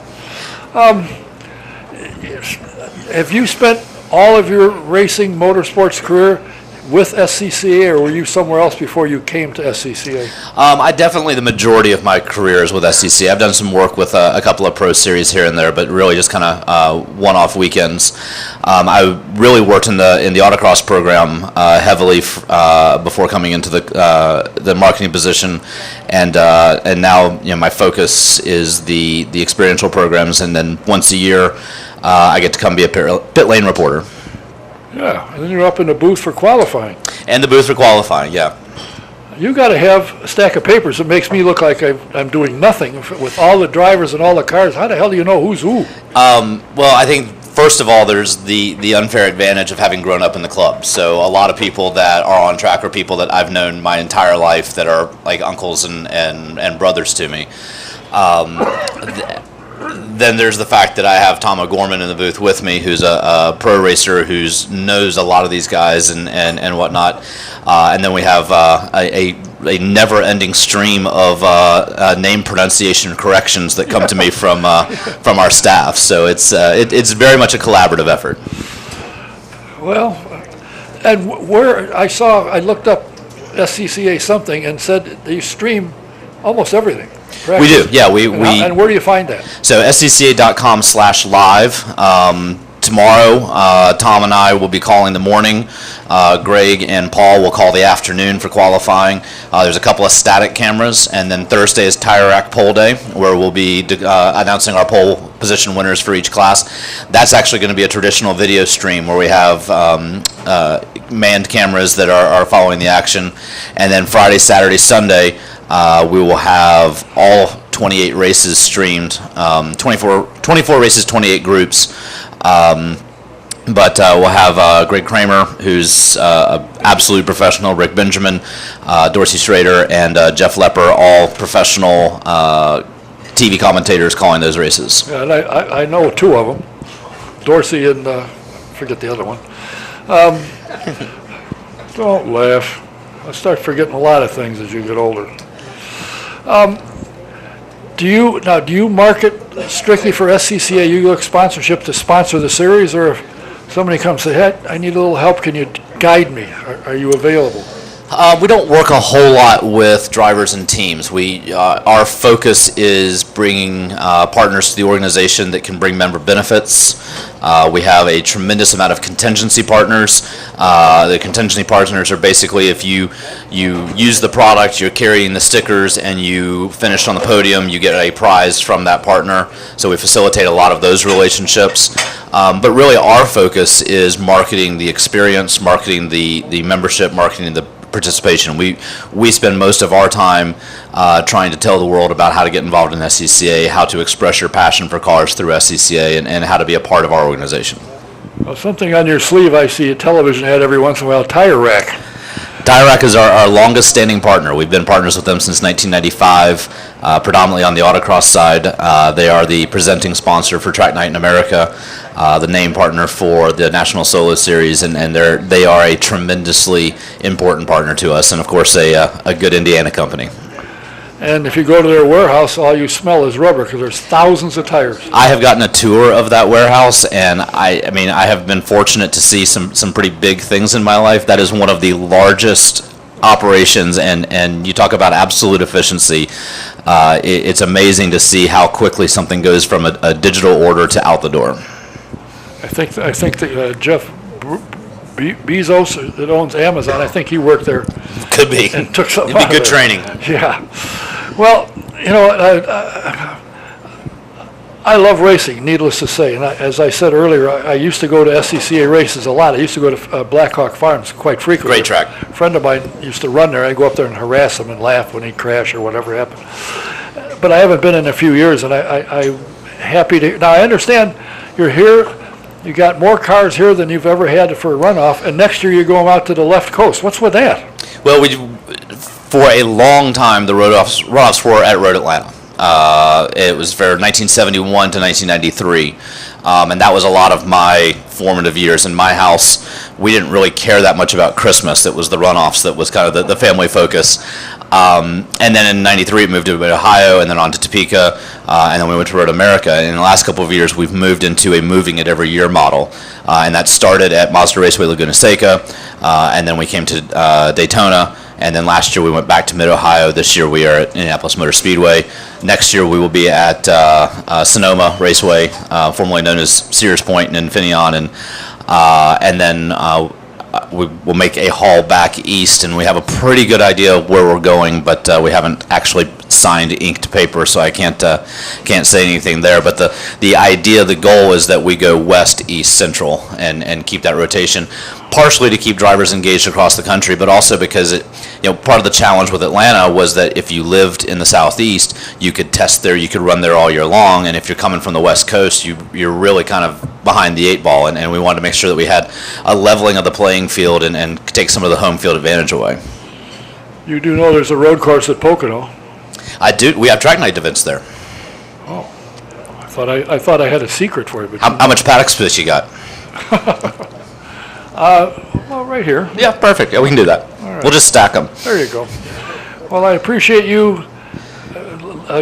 Have you spent all of your racing motorsports career with SCCA, or were you somewhere else before you came to SCCA? I definitely, the majority of my career is with SCCA. I've done some work with a couple of pro series here and there, but really just kind of one-off weekends. I really worked in the autocross program heavily before coming into the marketing position, and now my focus is the experiential programs, and then once a year I get to come be a pit lane reporter. Yeah, and then you're up in the booth for qualifying. And the booth for qualifying, yeah. You got to have a stack of papers that makes me look like I'm doing nothing with all the drivers and all the cars. How the hell do you know who's who? Well, I think first of all, there's the unfair advantage of having grown up in the club. So a lot of people that are on track are people that I've known my entire life that are like uncles and brothers to me. Then there's the fact that I have Tom O'Gorman in the booth with me, who's a pro racer who knows a lot of these guys and whatnot. And then we have a never-ending stream of name pronunciation corrections that come to me from our staff. So it's very much a collaborative effort. Well, and where I looked up SCCA something and said they stream almost everything. Correct? We do, yeah. And where do you find that? So scca.com/live. Tomorrow, Tom and I will be calling the morning. Greg and Paul will call the afternoon for qualifying. There's a couple of static cameras, and then Thursday is Tire Rack Pole Day, where we'll be announcing our pole position winners for each class. That's actually going to be a traditional video stream where we have manned cameras that are following the action. And then Friday, Saturday, Sunday, We will have all 28 races streamed, 24 races, 28 groups. But we'll have Greg Kramer, who's an absolute professional, Rick Benjamin, Dorsey Schrader, and Jeff Lepper, all professional TV commentators calling those races. Yeah, and I know two of them, Dorsey and, forget the other one. Don't laugh. I start forgetting a lot of things as you get older. Do you market strictly for SCCA? You look sponsorship to sponsor the series, or if somebody comes and says, hey, I need a little help, can you guide me? Are you available? We don't work a whole lot with drivers and teams. Our focus is bringing partners to the organization that can bring member benefits. We have a tremendous amount of contingency partners. The contingency partners are basically if you use the product, you're carrying the stickers, and you finish on the podium, you get a prize from that partner. So we facilitate a lot of those relationships. But really our focus is marketing the experience, marketing the membership, marketing the participation. We spend most of our time trying to tell the world about how to get involved in SCCA, how to express your passion for cars through SCCA, and how to be a part of our organization. Well, something on your sleeve, I see a television ad every once in a while, Tire Rack. Tire Rack is our longest standing partner. We've been partners with them since 1995, predominantly on the autocross side. They are the presenting sponsor for Track Night in America, the name partner for the National Solo Series, and they are a tremendously important partner to us, and of course a good Indiana company. And if you go to their warehouse, all you smell is rubber because there's thousands of tires. I have gotten a tour of that warehouse, and I mean, I have been fortunate to see some pretty big things in my life. That is one of the largest operations, and you talk about absolute efficiency. It's amazing to see how quickly something goes from a digital order to out the door. I think that Jeff Bezos that owns Amazon, I think he worked there. Could be. And took something It'd be out of good there. training. Yeah. Well, you know, I love racing, needless to say. And as I said earlier, I used to go to SCCA races a lot. I used to go to Blackhawk Farms quite frequently. Great track. A friend of mine used to run there. I'd go up there and harass him and laugh when he'd crash or whatever happened. But I haven't been in a few years, and I'm happy to. Now, I understand you're here. You got more cars here than you've ever had for a runoff, and next year you're going out to the left coast. What's with that? Well, for a long time, the runoffs were at Road Atlanta. It was for 1971 to 1993, and that was a lot of my formative years. In my house, we didn't really care that much about Christmas. It was the runoffs that was kind of the family focus. And then in 93, it moved to Ohio, and then on to Topeka, and then we went to Road America. And in the last couple of years, we've moved into a moving it every year model. And that started at Mazda Raceway Laguna Seca, and then we came to Daytona. And then last year we went back to Mid-Ohio. This year we are at Indianapolis Motor Speedway. Next year we will be at Sonoma Raceway, formerly known as Sears Point and Infineon. And then we will make a haul back east, and we have a pretty good idea of where we're going, but we haven't actually signed inked paper, so I can't say anything there. But the idea, the goal is that we go west, east, central, and keep that rotation, partially to keep drivers engaged across the country, but also because part of the challenge with Atlanta was that if you lived in the southeast, you could test there, you could run there all year long, and if you're coming from the west coast, you're really kind of behind the eight ball, and we wanted to make sure that we had a leveling of the playing field and take some of the home field advantage away. You do know there's a road course at Pocono. I do. We have track night events there. Oh, I thought I had a secret for you. But How much paddock space you got? well, right here. Yeah, perfect. Yeah, we can do that. right. We'll just stack them. There you go. Well, I appreciate you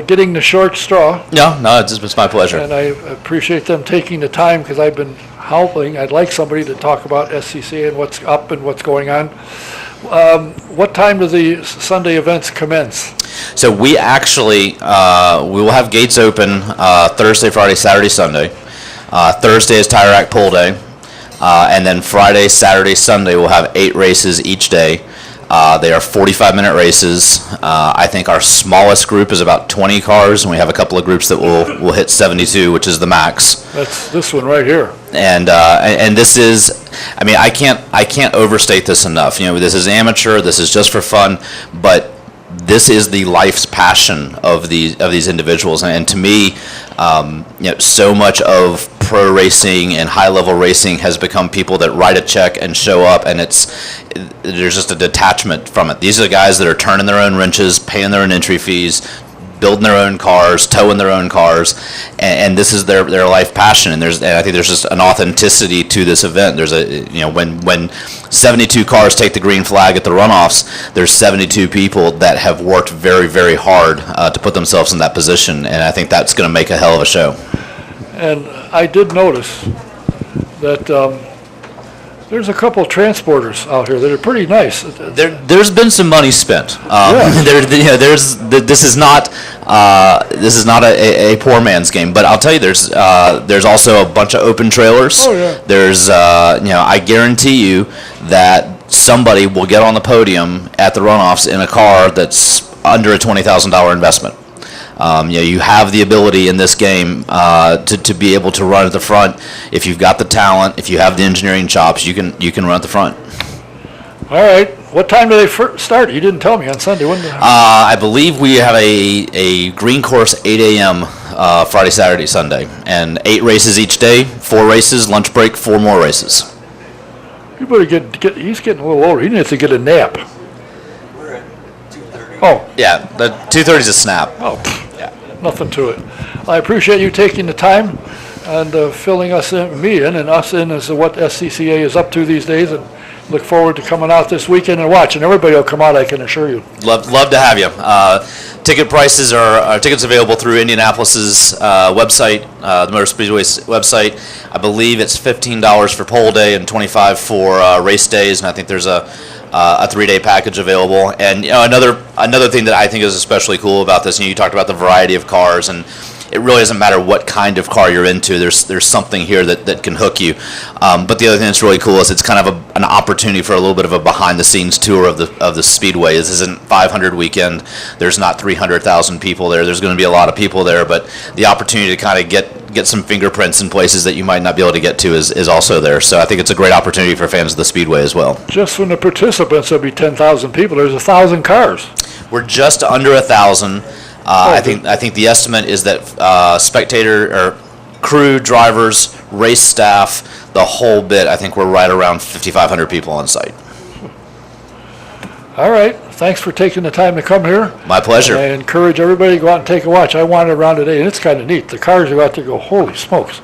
getting the short straw, No, it's my pleasure. and I appreciate them taking the time because I've been howling. I'd like somebody to talk about SCCA and what's up and what's going on. What time do the Sunday events commence? So we actually, we will have gates open Thursday, Friday, Saturday, Sunday. Thursday is Tire Rack Pull Day. And then Friday, Saturday, Sunday, we'll have 8 races each day. They are 45-minute races. I think our smallest group is about 20 cars, and we have a couple of groups that will hit 72, which is the max. That's this one right here. And this is, I mean, I can't overstate this enough. This is amateur. This is just for fun, but this is the life's passion of these individuals. And to me, so much of pro racing and high-level racing has become people that write a check and show up, and there's just a detachment from it. These are the guys that are turning their own wrenches, paying their own entry fees, building their own cars, towing their own cars, and this is their life passion. And I think there's just an authenticity to this event. There's when 72 cars take the green flag at the runoffs, there's 72 people that have worked very, very hard to put themselves in that position, and I think that's going to make a hell of a show. And I did notice that there's a couple of transporters out here that are pretty nice. There's been some money spent. This is not a poor man's game. But I'll tell you, there's also a bunch of open trailers. Oh, yeah. There's I guarantee you that somebody will get on the podium at the runoffs in a car that's under a $20,000 investment. You have the ability in this game to be able to run at the front. If you've got the talent, if you have the engineering chops, you can run at the front. All right. What time do they start? You didn't tell me on Sunday. When? I believe we have a green course 8 a.m. Friday, Saturday, Sunday, and 8 races each day, 4 races, lunch break, 4 more races. You better get. He's getting a little older. He needs to get a nap. We're at 2:30. Oh. Yeah, the 2:30 is a snap. Oh. Yeah. Nothing to it. I appreciate you taking the time and filling us in, me in, and us in as to what SCCA is up to these days, and look forward to coming out this weekend and watching. Everybody will come out, I can assure you. Love to have you. Ticket prices are tickets available through Indianapolis's website, the Motor Speedway's website. I believe it's $15 for pole day and $25 for race days, and I think there's a 3-day package available. And another thing that I think is especially cool about this, you talked about the variety of cars, and it really doesn't matter what kind of car you're into. There's something here that can hook you. But the other thing that's really cool is it's kind of an opportunity for a little bit of a behind-the-scenes tour of the Speedway. This isn't 500 weekend. There's not 300,000 people there. There's going to be a lot of people there, but the opportunity to kind of get some fingerprints in places that you might not be able to get to is also there. So I think it's a great opportunity for fans of the Speedway as well. Just from the participants, there'll be 10,000 people. There's 1,000 cars. We're just under 1,000. I think the estimate is that spectator or crew, drivers, race staff, the whole bit, I think we're right around 5,500 people on site. All right. Thanks for taking the time to come here. My pleasure. I encourage everybody to go out and take a watch. I wandered around today, and it's kind of neat. The cars are out there go, holy smokes.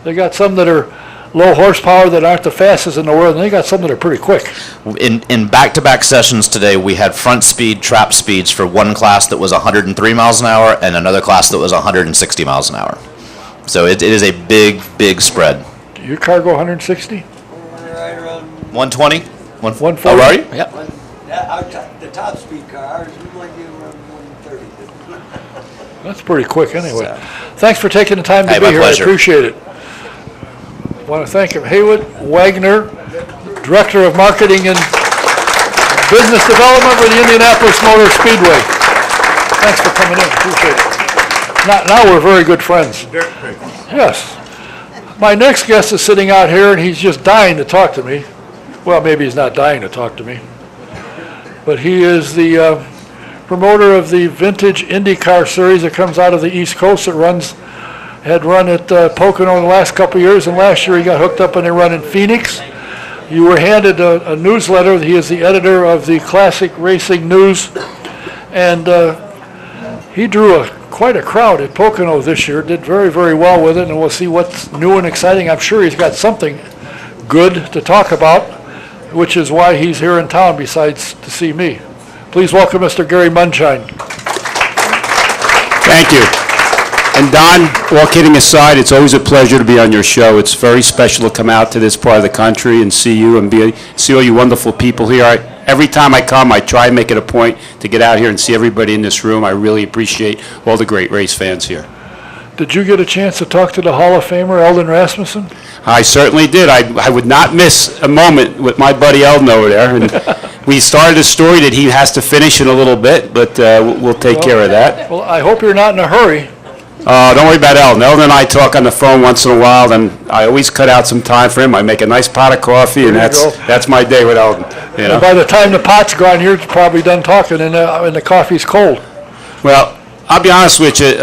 They got some that are low horsepower that aren't the fastest in the world, and they got some that are pretty quick. In back-to-back sessions today, we had front speed, trap speeds for one class that was 103 miles an hour and another class that was 160 miles an hour. So it is a big spread. Do your car go 160? Right around 120? 140? Oh, are you? Yeah. the top speed car, ours, we might be around 130. That's pretty quick anyway. Thanks for taking the time to Hey, be my here. pleasure. I appreciate it. I want to thank him. Haywood Wagner, Director of Marketing and Business Development with the Indianapolis Motor Speedway. Thanks for coming in. Appreciate it. Now we're very good friends. Yes. My next guest is sitting out here, and he's just dying to talk to me. Well, maybe he's not dying to talk to me. But he is the promoter of the Vintage IndyCar Series that comes out of the East Coast. That had run at Pocono the last couple of years, and last year he got hooked up and they run in Phoenix. You were handed a newsletter. He is the editor of the Classic Racing News, and he drew quite a crowd at Pocono this year, did very, very well with it, and we'll see what's new and exciting. I'm sure he's got something good to talk about, which is why he's here in town besides to see me. Please welcome Mr. Gary Munshine. Thank you. And Don, all kidding aside, it's always a pleasure to be on your show. It's very special to come out to this part of the country and see you and see all you wonderful people here. Every time I come, I try and make it a point to get out here and see everybody in this room. I really appreciate all the great race fans here. Did you get a chance to talk to the Hall of Famer, Eldon Rasmussen? I certainly did. I would not miss a moment with my buddy Eldon over there. And we started a story that he has to finish in a little bit, but we'll take care of that. Well, I hope you're not in a hurry. Don't worry about Eldon. Eldon and I talk on the phone once in a while, and I always cut out some time for him. I make a nice pot of coffee, and There you that's go. my day with Eldon. You know? And by the time the pot's gone, you're probably done talking and the coffee's cold. Well, I'll be honest with you,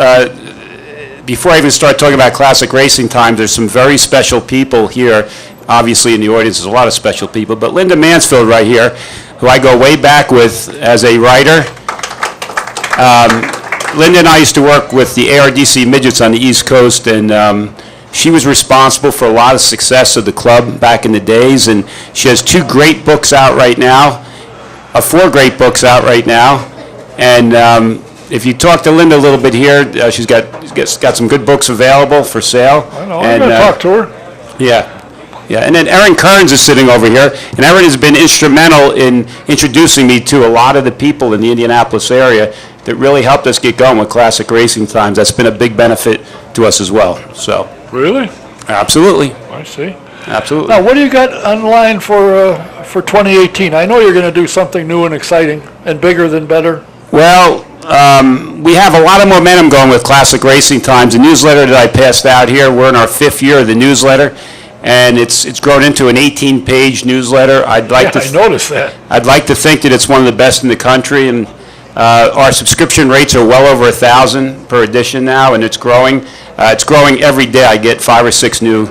before I even start talking about classic racing times, there's some very special people here. Obviously, in the audience, there's a lot of special people, but Linda Mansfield right here, who I go way back with as a writer. Linda and I used to work with the ARDC midgets on the East Coast, and she was responsible for a lot of success of the club back in the days, and she has 2 great books out right now, 4 great books out right now, and if you talk to Linda a little bit here, she's got some good books available for sale. I know, I'm And, going to talk to her. Yeah, and then Erin Kearns is sitting over here, and Erin has been instrumental in introducing me to a lot of the people in the Indianapolis area that really helped us get going with classic racing times. That's been a big benefit to us as well, so, Really? absolutely, I see. absolutely. Now, what do you got online for 2018? I know you're going to do something new and exciting and bigger than better. Well, we have a lot of momentum going with Classic Racing Times. The newsletter that I passed out here, we're in our 5th year of the newsletter, and it's grown into an 18-page newsletter. Yeah, I noticed that. I'd like to think that it's one of the best in the country, and our subscription rates are well over 1,000 per edition now, and it's growing. It's growing every day. I get 5 or 6 new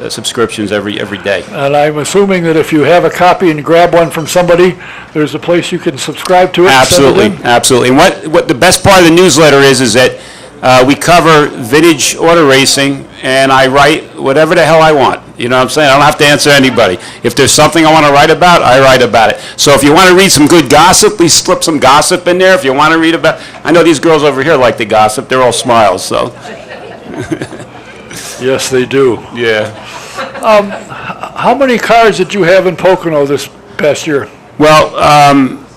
subscriptions every day. And I'm assuming that if you have a copy and grab one from somebody, there's a place you can subscribe to it and send it Absolutely, in? absolutely. And what the best part of the newsletter is that we cover vintage auto racing, and I write whatever the hell I want. You know what I'm saying? I don't have to answer anybody. If there's something I want to write about, I write about it. So if you want to read some good gossip, we slip some gossip in there. If you want to read about, I know these girls over here like the gossip. They're all smiles, so, Yes, they do. yeah. How many cars did you have in Pocono this past year? Well,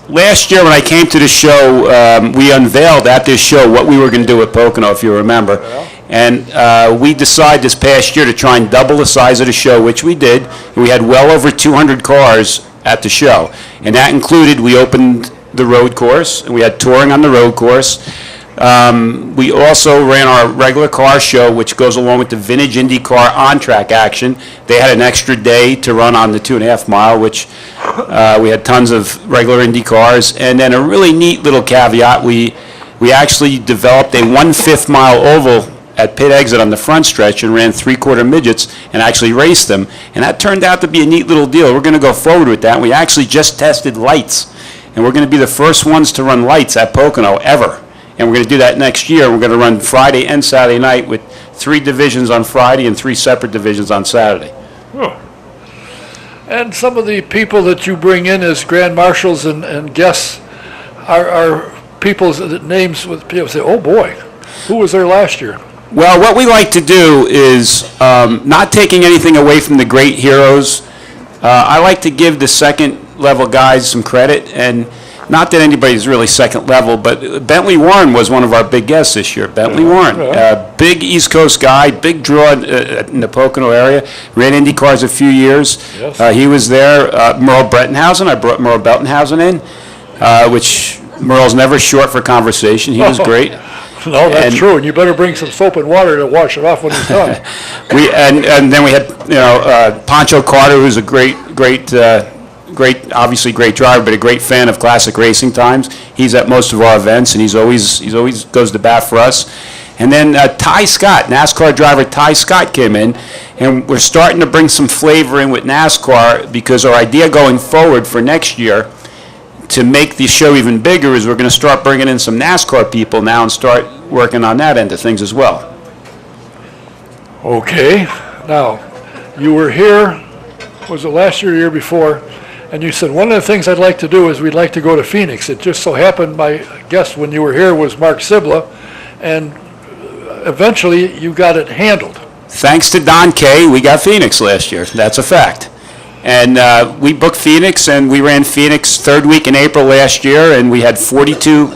last year when I came to the show, we unveiled at this show what we were going to do at Pocono, if you remember. And we decided this past year to try and double the size of the show, which we did. We had well over 200 cars at the show. And that included, we opened the road course, and we had touring on the road course. We also ran our regular car show, which goes along with the Vintage IndyCar on-track action. They had an extra day to run on the 2.5 mile, which we had tons of regular Indy cars. And then a really neat little caveat, we actually developed a 1/5 mile oval at pit exit on the front stretch and ran 3/4 midgets and actually raced them. And that turned out to be a neat little deal. We're going to go forward with that. And we actually just tested lights. And we're going to be the first ones to run lights at Pocono ever. And we're going to do that next year. We're going to run Friday and Saturday night with 3 divisions on Friday and 3 separate divisions on Saturday. And some of the people that you bring in as grand marshals and guests are people's names with people say, oh boy, who was there last year? Well, what we like to do is not taking anything away from the great heroes. I like to give the second level guys some credit, and not that anybody's really second level, but Bentley Warren was one of our big guests this year. Bentley Warren, big East Coast guy, big draw in the Pocono area, ran Indy cars a few years. Yes. He was there. Merle Brettenhausen, I brought Merle Brettenhausen in, which Merle's never short for conversation. He was great. No, that's And- true, and you better bring some soap and water to wash it off when he's done. And then we had, Pancho Carter, who's a great, obviously great driver, but a great fan of classic racing times. He's at most of our events, and he's always goes to bat for us. And then Ty Scott, NASCAR driver Ty Scott came in, and we're starting to bring some flavor in with NASCAR because our idea going forward for next year to make the show even bigger is we're going to start bringing in some NASCAR people now and start working on that end of things as well. Okay, now, you were here, was it last year or year before, and you said, one of the things I'd like to do is we'd like to go to Phoenix. It just so happened, my guest when you were here was Mark Sibla, and eventually you got it handled. Thanks to Don Kay, we got Phoenix last year. That's a fact. And we booked Phoenix, and we ran Phoenix 3rd week in April last year, and we had 42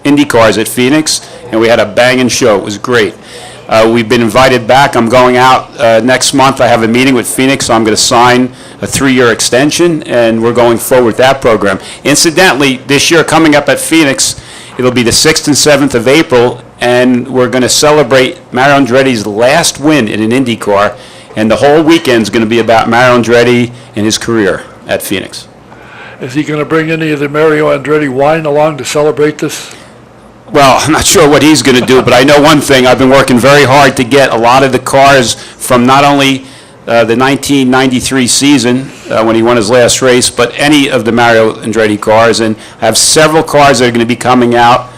Indy cars at Phoenix, and we had a banging show. It was great. We've been invited back. I'm going out next month. I have a meeting with Phoenix, so I'm going to sign a 3-year extension, and we're going forward with that program. Incidentally, this year coming up at Phoenix, it'll be the 6th and 7th of April, and we're going to celebrate Mario Andretti's last win in an IndyCar, and the whole weekend's going to be about Mario Andretti and his career at Phoenix. Is he going to bring any of the Mario Andretti wine along to celebrate this? Well, I'm not sure what he's going to do, but I know one thing. I've been working very hard to get a lot of the cars from not only the 1993 season, when he won his last race, but any of the Mario Andretti cars. And I have several cars that are going to be coming out.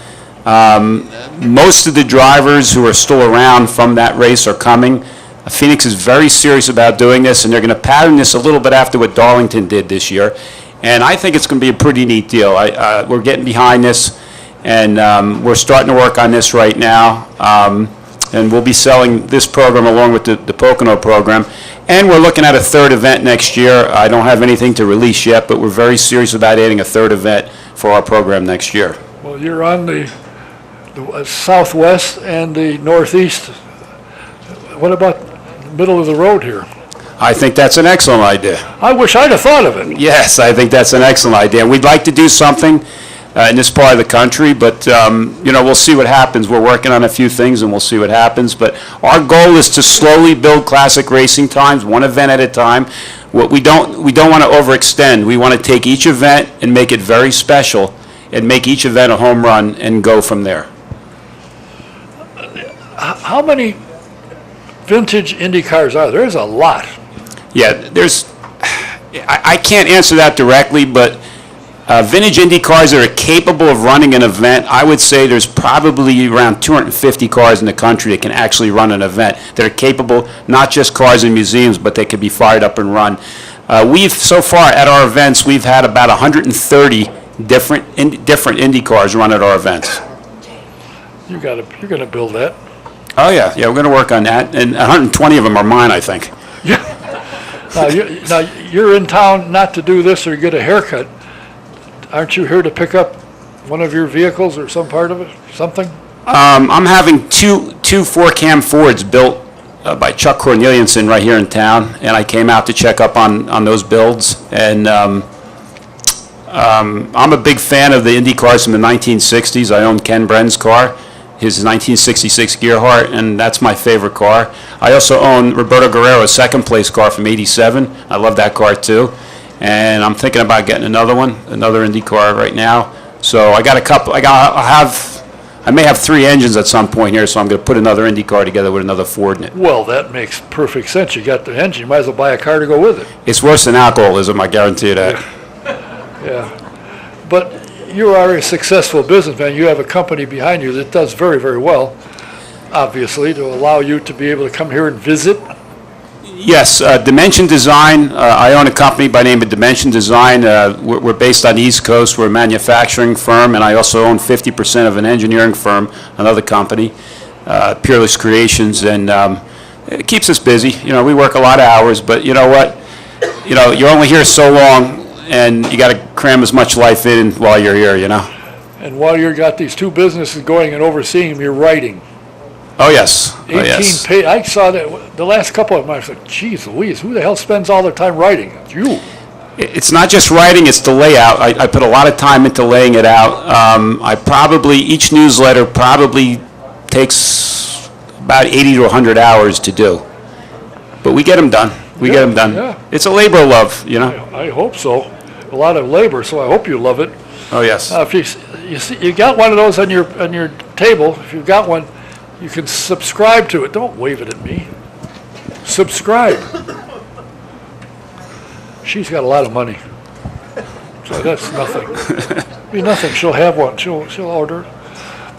Most of the drivers who are still around from that race are coming. Phoenix is very serious about doing this, and they're going to pattern this a little bit after what Darlington did this year. And I think it's going to be a pretty neat deal. We're getting behind this. And we're starting to work on this right now. And we'll be selling this program along with the Pocono program. And we're looking at a third event next year. I don't have anything to release yet, but we're very serious about adding a third event for our program next year. Well, you're on the southwest and the northeast. What about the middle of the road here? I think that's an excellent idea. I wish I'd have thought of it. Yes, I think that's an excellent idea. And we'd like to do something in this part of the country, but we'll see what happens. We're working on a few things, and we'll see what happens. But our goal is to slowly build classic racing times, one event at a time. What we don't want to overextend. We want to take each event and make it very special, and make each event a home run, and go from there. How many vintage Indy cars are there? There's a lot. Yeah, I can't answer that directly, but vintage Indy cars that are capable of running an event, I would say there's probably around 250 cars in the country that can actually run an event, that are capable, not just cars in museums, but they could be fired up and run. So far at our events, we've had about 130 different Indy cars run at our events. You're going to build that. Oh, yeah, we're going to work on that, and 120 of them are mine, I think. Now, you're in town not to do this or get a haircut. Aren't you here to pick up one of your vehicles or some part of it, something? I'm having two 4-cam Fords built by Chuck Corneliuson right here in town, and I came out to check up on those builds. And I'm a big fan of the Indy cars from the 1960s. I own Ken Bren's car, his 1966 Gearhart, and that's my favorite car. I also own Roberto Guerrero's second place car from '87. I love that car too. And I'm thinking about getting another Indy car right now. So I got a couple. I may have 3 engines at some point here, so I'm going to put another Indy car together with another Ford in it. Well, that makes perfect sense. You got the engine, you might as well buy a car to go with it. It's worse than alcoholism, I guarantee you that. Yeah. But you are a successful businessman. You have a company behind you that does very, very well, obviously, to allow you to be able to come here and visit. Yes, Dimension Design. I own a company by the name of Dimension Design. We're based on the East Coast. We're a manufacturing firm, and I also own 50% of an engineering firm, another company, Peerless Creations, and it keeps us busy. We work a lot of hours, but you know what? You're only here so long, and you got to cram as much life in while you're here. And while you've got these 2 businesses going and overseeing them, you're writing. Oh, yes. 18 pages. I saw that the last couple of them. I said, geez Louise, who the hell spends all their time writing? It's you. It's not just writing, it's the layout. I put a lot of time into laying it out. Each newsletter probably takes about 80 to 100 hours to do. But we get them done. Yeah. It's a labor of love, I hope so. A lot of labor, so I hope you love it. Oh, yes. If you see, you got one of those on your table. If you've got one, you can subscribe to it. Don't wave it at me. Subscribe. She's got a lot of money, so that's nothing. Be nothing. She'll have one. She'll order it.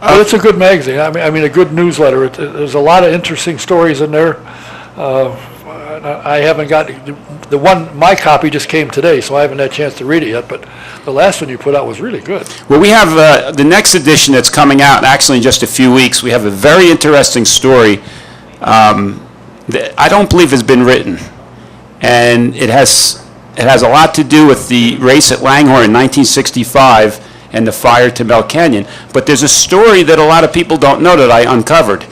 But it's a good magazine. I mean, a good newsletter. There's a lot of interesting stories in there. I haven't got the one. My copy just came today, so I haven't had a chance to read it yet. But the last one you put out was really good. Well, we have the next edition that's coming out actually in just a few weeks. We have a very interesting story that I don't believe has been written, and it has a lot to do with the race at Langhorne in 1965 and the fire to Mel Canyon. But there's a story that a lot of people don't know that I uncovered,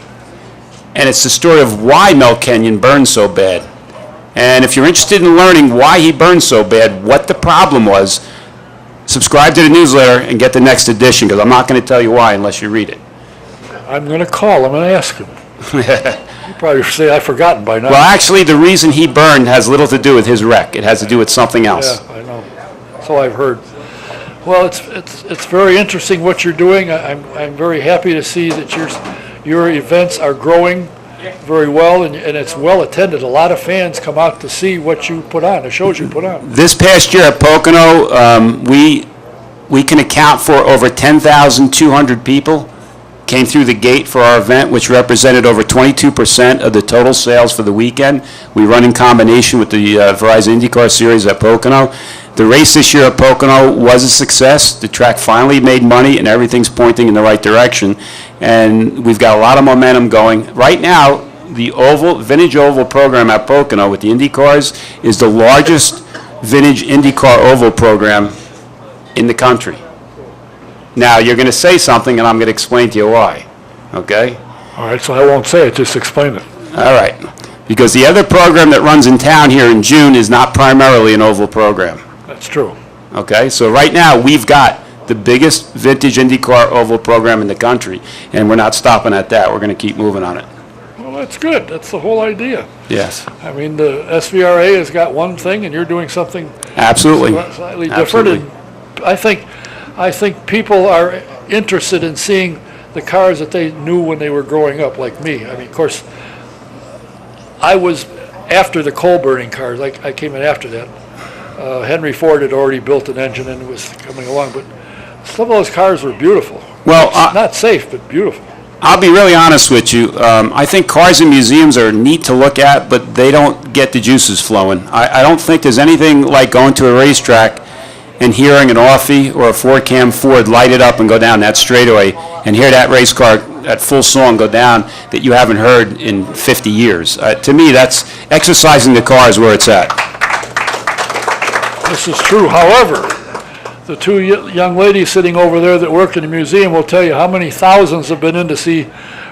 and it's the story of why Mel Canyon burned so bad. And if you're interested in learning why he burned so bad, what the problem was, subscribe to the newsletter and get the next edition, because I'm not going to tell you why unless you read it. I'm going to call him and ask him. He'll probably say I've forgotten by now. Well, actually, the reason he burned has little to do with his wreck. It has to do with something else. Yeah, I know. So I've heard. Well, it's very interesting what you're doing. I'm very happy to see that your events are growing very well, and it's well attended. A lot of fans come out to see what you put on, the shows you put on. This past year at Pocono, we can account for over 10,200 people came through the gate for our event, which represented over 22% of the total sales for the weekend. We run in combination with the Verizon IndyCar Series at Pocono. The race this year at Pocono was a success. The track finally made money, and everything's pointing in the right direction. And we've got a lot of momentum going. Right now, the Vintage Oval program at Pocono with the IndyCars is the largest Vintage IndyCar Oval program in the country. Now, you're going to say something, and I'm going to explain to you why, okay? All right, so I won't say it, just explain it. All right. Because the other program that runs in town here in June is not primarily an oval program, That's true. okay? So right now, we've got the biggest vintage IndyCar oval program in the country, and we're not stopping at that. We're going to keep moving on it. Well, that's good. That's the whole idea. Yes, I mean, the SVRA has got one thing, and you're doing something absolutely. slightly different. Absolutely. And I think people are interested in seeing the cars that they knew when they were growing up, like me. I mean, of course, I was after the coal-burning cars. I came in after that. Henry Ford had already built an engine and was coming along, but some of those cars were beautiful. Well, Not safe, but beautiful. I'll be really honest with you. I think cars in museums are neat to look at, but they don't get the juices flowing. I don't think there's anything like going to a racetrack and hearing an Offie or a four-cam Ford light it up and go down that straightaway and hear that race car at full song go down that you haven't heard in 50 years. To me, that's exercising the car is where it's at. This is true. However, the two young ladies sitting over there that work in the museum will tell you how many thousands have been in to see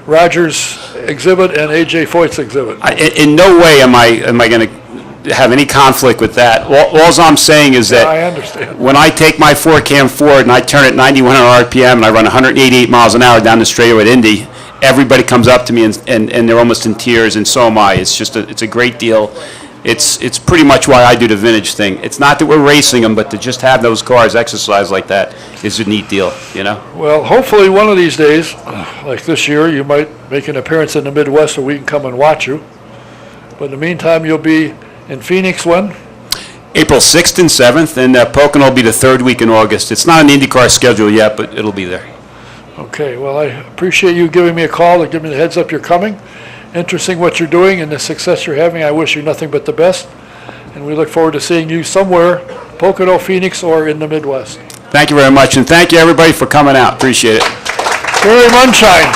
Roger's exhibit and A.J. Foyt's exhibit. In no way am I going to have any conflict with that. All I'm saying is that I understand. when I take my four-cam Ford and I turn it 9100 RPM and I run 188 miles an hour down the straightaway at Indy, everybody comes up to me and they're almost in tears, and so am I. It's just it's a great deal. It's pretty much why I do the vintage thing. It's not that we're racing them, but to just have those cars exercise like that is a neat deal, you know? Well, hopefully one of these days, like this year, you might make an appearance in the Midwest so we can come and watch you. But in the meantime, you'll be in Phoenix when? April 6th and 7th, and Pocono will be the third week in August. It's not an IndyCar schedule yet, but it'll be there. Okay, well, I appreciate you giving me a call to give me the heads up you're coming. Interesting what you're doing and the success you're having. I wish you nothing but the best. And we look forward to seeing you somewhere, Pocono, Phoenix, or in the Midwest. Thank you very much, and thank you, everybody, for coming out. Appreciate it. Gary Munshine.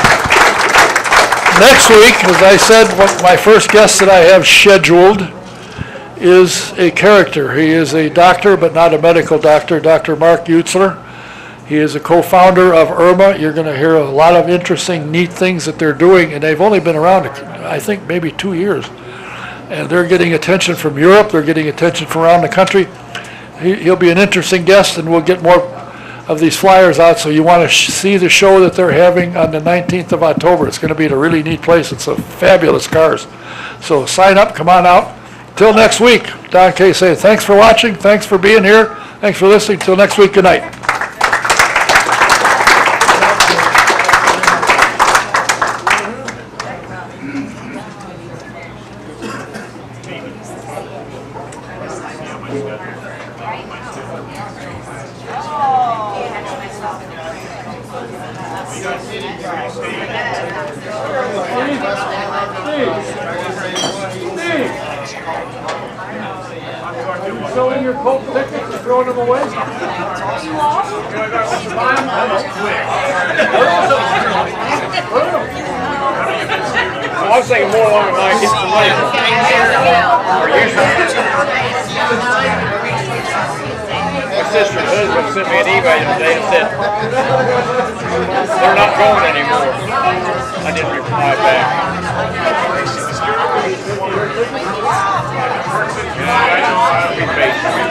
Next week, as I said, my first guest that I have scheduled is a character. He is a doctor, but not a medical doctor, Dr. Mark Utzler. He is a co-founder of IRMA. You're going to hear a lot of interesting, neat things that they're doing, and they've only been around, I think, maybe 2 years. And they're getting attention from Europe. They're getting attention from around the country. He'll be an interesting guest, and we'll get more of these flyers out, so you want to see the show that they're having on the 19th of October. It's going to be at a really neat place. It's a fabulous cars. So sign up, come on out. Till next week, Don Kay saying thanks for watching, thanks for being here, thanks for listening. Till next week, good night. Selling your Colt tickets and throwing them away? I was thinking more along the line, get some money. My sister's husband sent me an email today and said, they're not going anymore. I didn't reply back. I'll be patient.